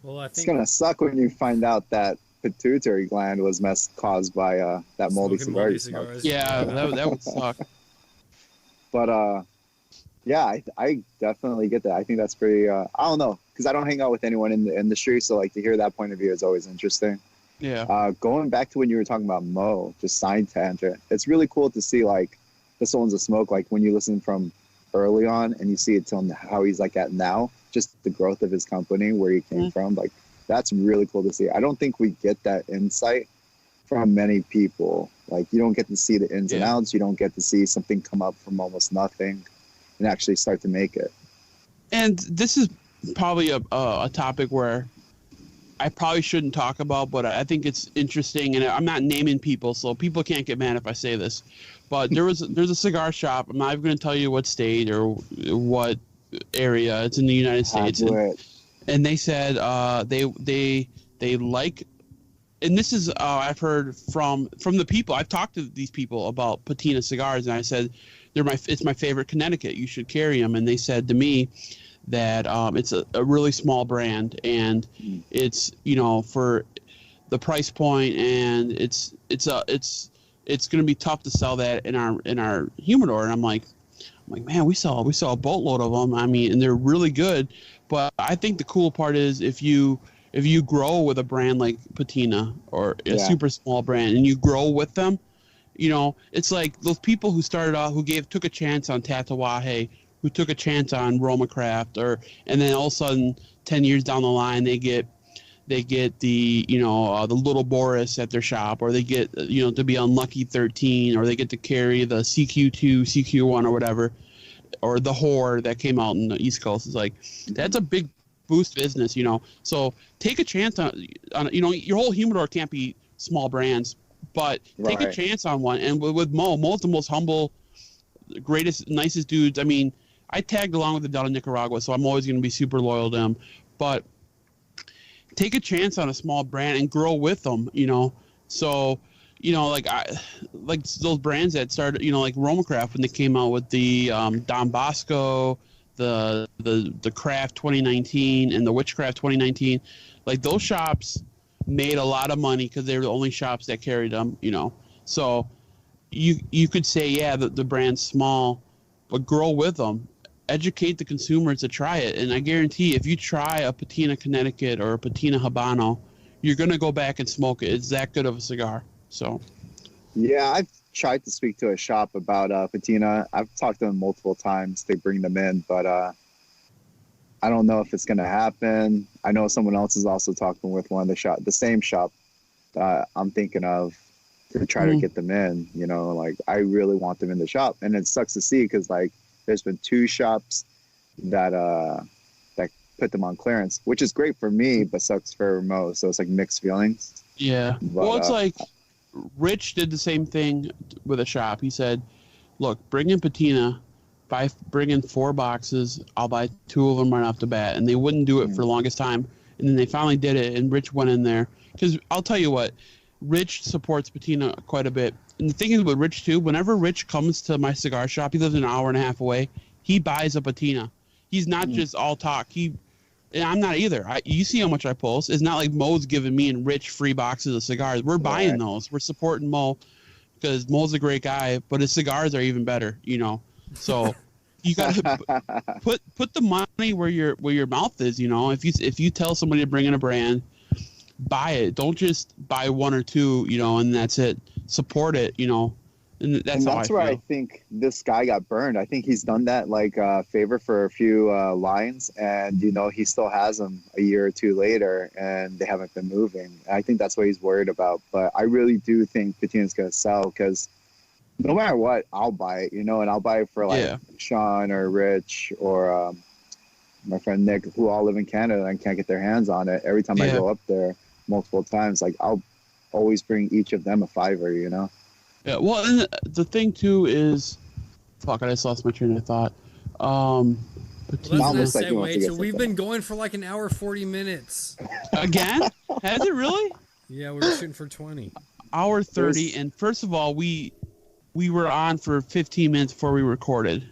Well, I think it's gonna suck when you find out that pituitary gland was caused by that moldy cigar. Yeah, that would suck. But yeah, I definitely get that. I think that's pretty. I don't know, because I don't hang out with anyone in the industry, so like to hear that point of view is always interesting. Yeah. Going back to when you were talking about Mo, just side tangent. It's really cool to see like this one's a smoke. Like when you listen from early on and you see it till how he's like at now, just the growth of his company, where he came from, like. That's really cool to see. I don't think we get that insight from many people. Like, you don't get to see the ins and outs. You don't get to see something come up from almost nothing and actually start to make it. And this is probably a topic where I probably shouldn't talk about, but I think it's interesting. And I'm not naming people, so people can't get mad if I say this. But there's a cigar shop. I'm not even going to tell you what state or what area. It's in the United States. And they said they like, and this is I've heard from the people. I've talked to these people about patina cigars, and I said it's my favorite Connecticut. You should carry them. And they said to me that it's a really small brand, and it's, you know, for the price point, and it's going to be tough to sell that in our humidor. And I'm like, man, we saw a boatload of them. I mean, and they're really good. But I think the cool part is if you grow with a brand like Patina or a super small brand, and you grow with them, you know, it's like those people who started out, who took a chance on Tatawahe, who took a chance on Roma Craft, and then all of a sudden 10 years down the line they get they get the the little Boris at their shop, or they get to be Unlucky 13, or they get to carry the CQ2, CQ1, or whatever, or the Whore that came out in the East Coast. It's like that's a big boost business, So take a chance on your whole humidor can't be small brands, but take a chance on one. And with Mo's the most humble, greatest, nicest dudes. I mean, I tagged along with them down in Nicaragua, so I'm always going to be super loyal to them. But take a chance on a small brand and grow with them, So, like those brands that started, like Romacraft when they came out with the Don Bosco, the Craft 2019 and the Witchcraft 2019, like those shops made a lot of money because they were the only shops that carried them, So you could say, yeah, the brand's small, but grow with them. Educate the consumers to try it, and I guarantee if you try a Patina Connecticut or a Patina Habano, you're gonna go back and smoke it. It's that good of a cigar. So, yeah, I've tried to speak to a shop about Patina. I've talked to them multiple times to bring them in, but I don't know if it's gonna happen. I know someone else is also talking with one of the same shop that I'm thinking of to try to get them in. Like I really want them in the shop, and it sucks to see because like. There's been 2 shops that put them on clearance, which is great for me, but sucks for Mo. So it's like mixed feelings. Yeah. But, well, it's like Rich did the same thing with a shop. He said, "Look, bring in Patina, bring in 4 boxes. I'll buy 2 of them right off the bat." And they wouldn't do it for the longest time, and then they finally did it. And Rich went in there because I'll tell you what, Rich supports Patina quite a bit. And the thing is with Rich too, whenever Rich comes to my cigar shop, he lives an hour and a half away, he buys a Patina. He's not just all talk. And I'm not either. You see how much I post. It's not like Mo's giving me and Rich free boxes of cigars. We're buying those. We're supporting Mo because Mo's a great guy, but his cigars are even better, So you gotta put the money where your mouth is, If you tell somebody to bring in a brand, buy it. Don't just buy 1 or 2, and that's it. Support it, and that's where I think this guy got burned. I think he's done that favor for a few lines, and he still has them a year or 2 later, and they haven't been moving. I think that's what he's worried about. But I really do think Patina's gonna sell because no matter what, I'll buy it, and I'll buy it for Sean or Rich or my friend Nick, who all live in Canada and can't get their hands on it. Every time I go up there multiple times, like I'll always bring each of them a $5. Yeah, well, and the thing too is, fuck, I just lost my train of thought. We've been going for like an hour 40 minutes. Again? Has it really? Yeah, we were shooting for 20. Hour 30, and first of all, we were on for 15 minutes before we recorded.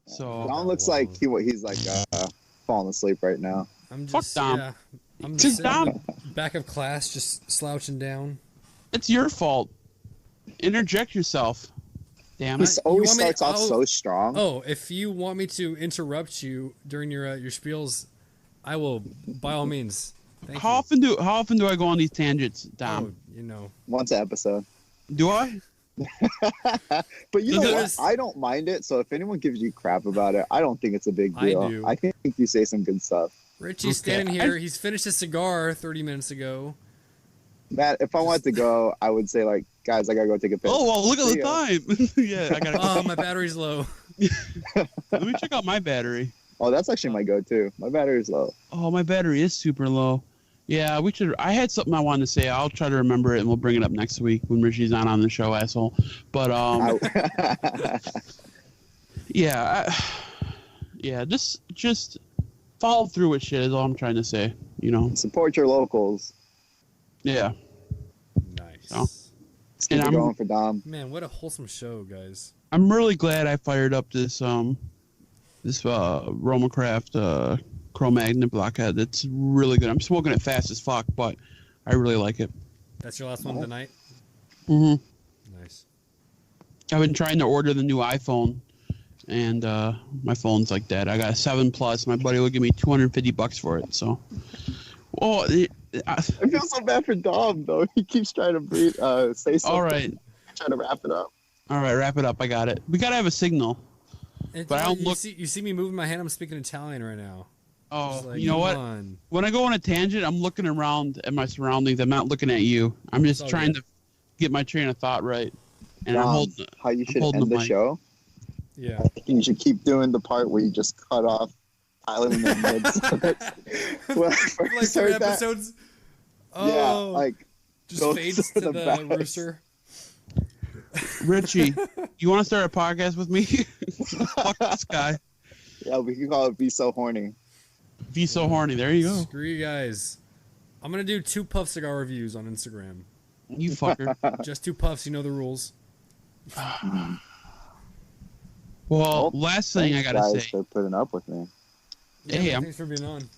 So Dom looks like he's like falling asleep right now. I'm just Dom. Yeah, I'm just sitting in the back of class, just slouching down. It's your fault. Interject yourself. Damn it. This always starts off so strong. Oh, if you want me to interrupt you during your spiels, I will, by all means. How often do I go on these tangents, Dom? Oh, once an episode. Do I? But you know what? I don't mind it. So if anyone gives you crap about it, I don't think it's a big deal. I do. I think you say some good stuff. Richie's standing here. He's finished his cigar 30 minutes ago. Matt, if I wanted to go, I would say like, guys, I gotta go take a piss. Oh well, look at the time. Yeah, I gotta go. Oh, my battery's low. Let me check out my battery. Oh, that's actually my go-to. My battery's low. Oh, my battery is super low. Yeah, we should. I had something I wanted to say. I'll try to remember it, and we'll bring it up next week when Richie's not on the show, asshole. But yeah, just follow through with shit is all I'm trying to say. Support your locals. Yeah. Nice. So, let's keep it going for Dom. Man, what a wholesome show, guys. I'm really glad I fired up this Romacraft Cro-Magnon Blockhead. It's really good. I'm smoking it fast as fuck, but I really like it. That's your last one of the night? Mm-hmm. Nice. I've been trying to order the new iPhone, and my phone's like that. I got a 7 Plus. My buddy will give me $250 for it. So, I feel so bad for Dom though. He keeps trying to say something. All right. Trying to wrap it up. All right, wrap it up. I got it. We gotta have a signal. But I don't look. You see me moving my hand. I'm speaking Italian right now. Oh, like, you know what? come on. When I go on a tangent, I'm looking around at my surroundings. I'm not looking at you. I'm just all trying good. to get my train of thought right. And I'm Dom, holding. how you should holding end the the mic. show. Yeah. I think you should keep doing the part where you just cut off Tyler in the midst. When I For like first 3 heard that, episodes. yeah, Oh, like just those fades are to the best. rooster. Richie, you want to start a podcast with me? Fuck this guy. Yeah, we can call it "Be So Horny." Be so horny. There you go. Screw you guys. I'm gonna do 2 puff cigar reviews on Instagram. You fucker. Just 2 puffs. You know the rules. Well, last thing I Thanks, gotta guys, say. for putting up with me. Yeah, Hey, man, thanks for being on.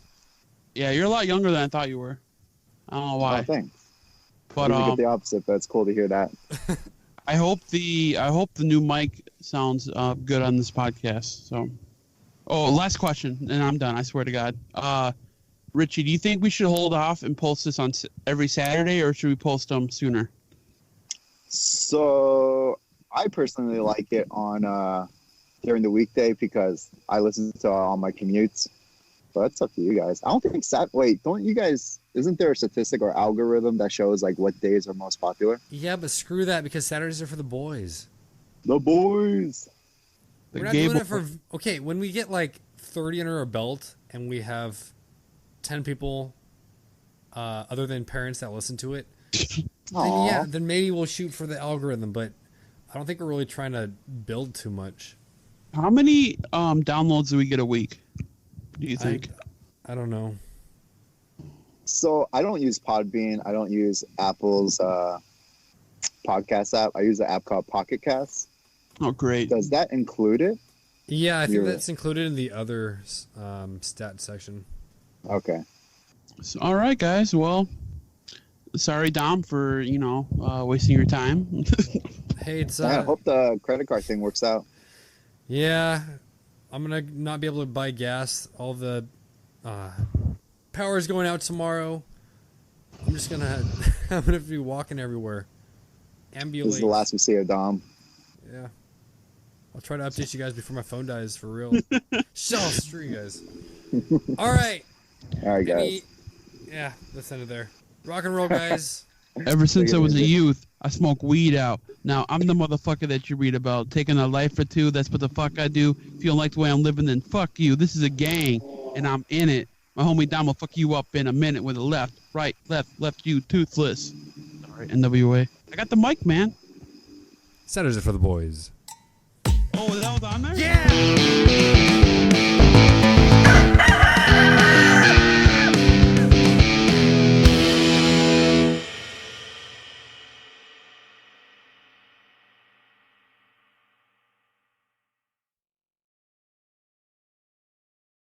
Yeah, you're a lot younger than I thought you were. I don't know why, Oh, thanks. but You get the opposite, but it's cool to hear that. I hope the new mic sounds good on this podcast. So, last question, and I'm done. I swear to God. Richie, do you think we should hold off and post this on every Saturday, or should we post them sooner? So I personally like it on during the weekday because I listen to all my commutes. But it's up to you guys. I don't think don't you guys? Isn't there a statistic or algorithm that shows like what days are most popular? Yeah, but screw that because Saturdays are for the boys. The boys. We're not doing it for. Okay, when we get like 30 under our belt and we have 10 people, other than parents that listen to it, then maybe we'll shoot for the algorithm. But I don't think we're really trying to build too much. How many downloads do we get a week? Do you think? I don't know. So I don't use Podbean. I don't use Apple's podcast app. I use an app called Pocket Casts. Oh, great. Does that include it? Yeah, I think that's included in the other stat section. Okay. So, all right, guys. Well, sorry, Dom, for wasting your time. Hey, it's I hope the credit card thing works out. yeah. I'm gonna not be able to buy gas. All the power's going out tomorrow. I'm gonna be walking everywhere. Ambulate. This is the last we see of Dom. Yeah. I'll try to update you guys before my phone dies for real. Screw you guys. All right. All right, guys. Yeah, let's end it there. Rock and roll, guys. Ever since I was a youth, I smoked weed out. Now, I'm the motherfucker that you read about. Taking a life or two, that's what the fuck I do. If you don't like the way I'm living, then fuck you. This is a gang, and I'm in it. My homie Dom will fuck you up in a minute with a left, right, left, you toothless. Sorry, NWA. I got the mic, man. Saturdays are for the boys. Oh, that was on there? Yeah!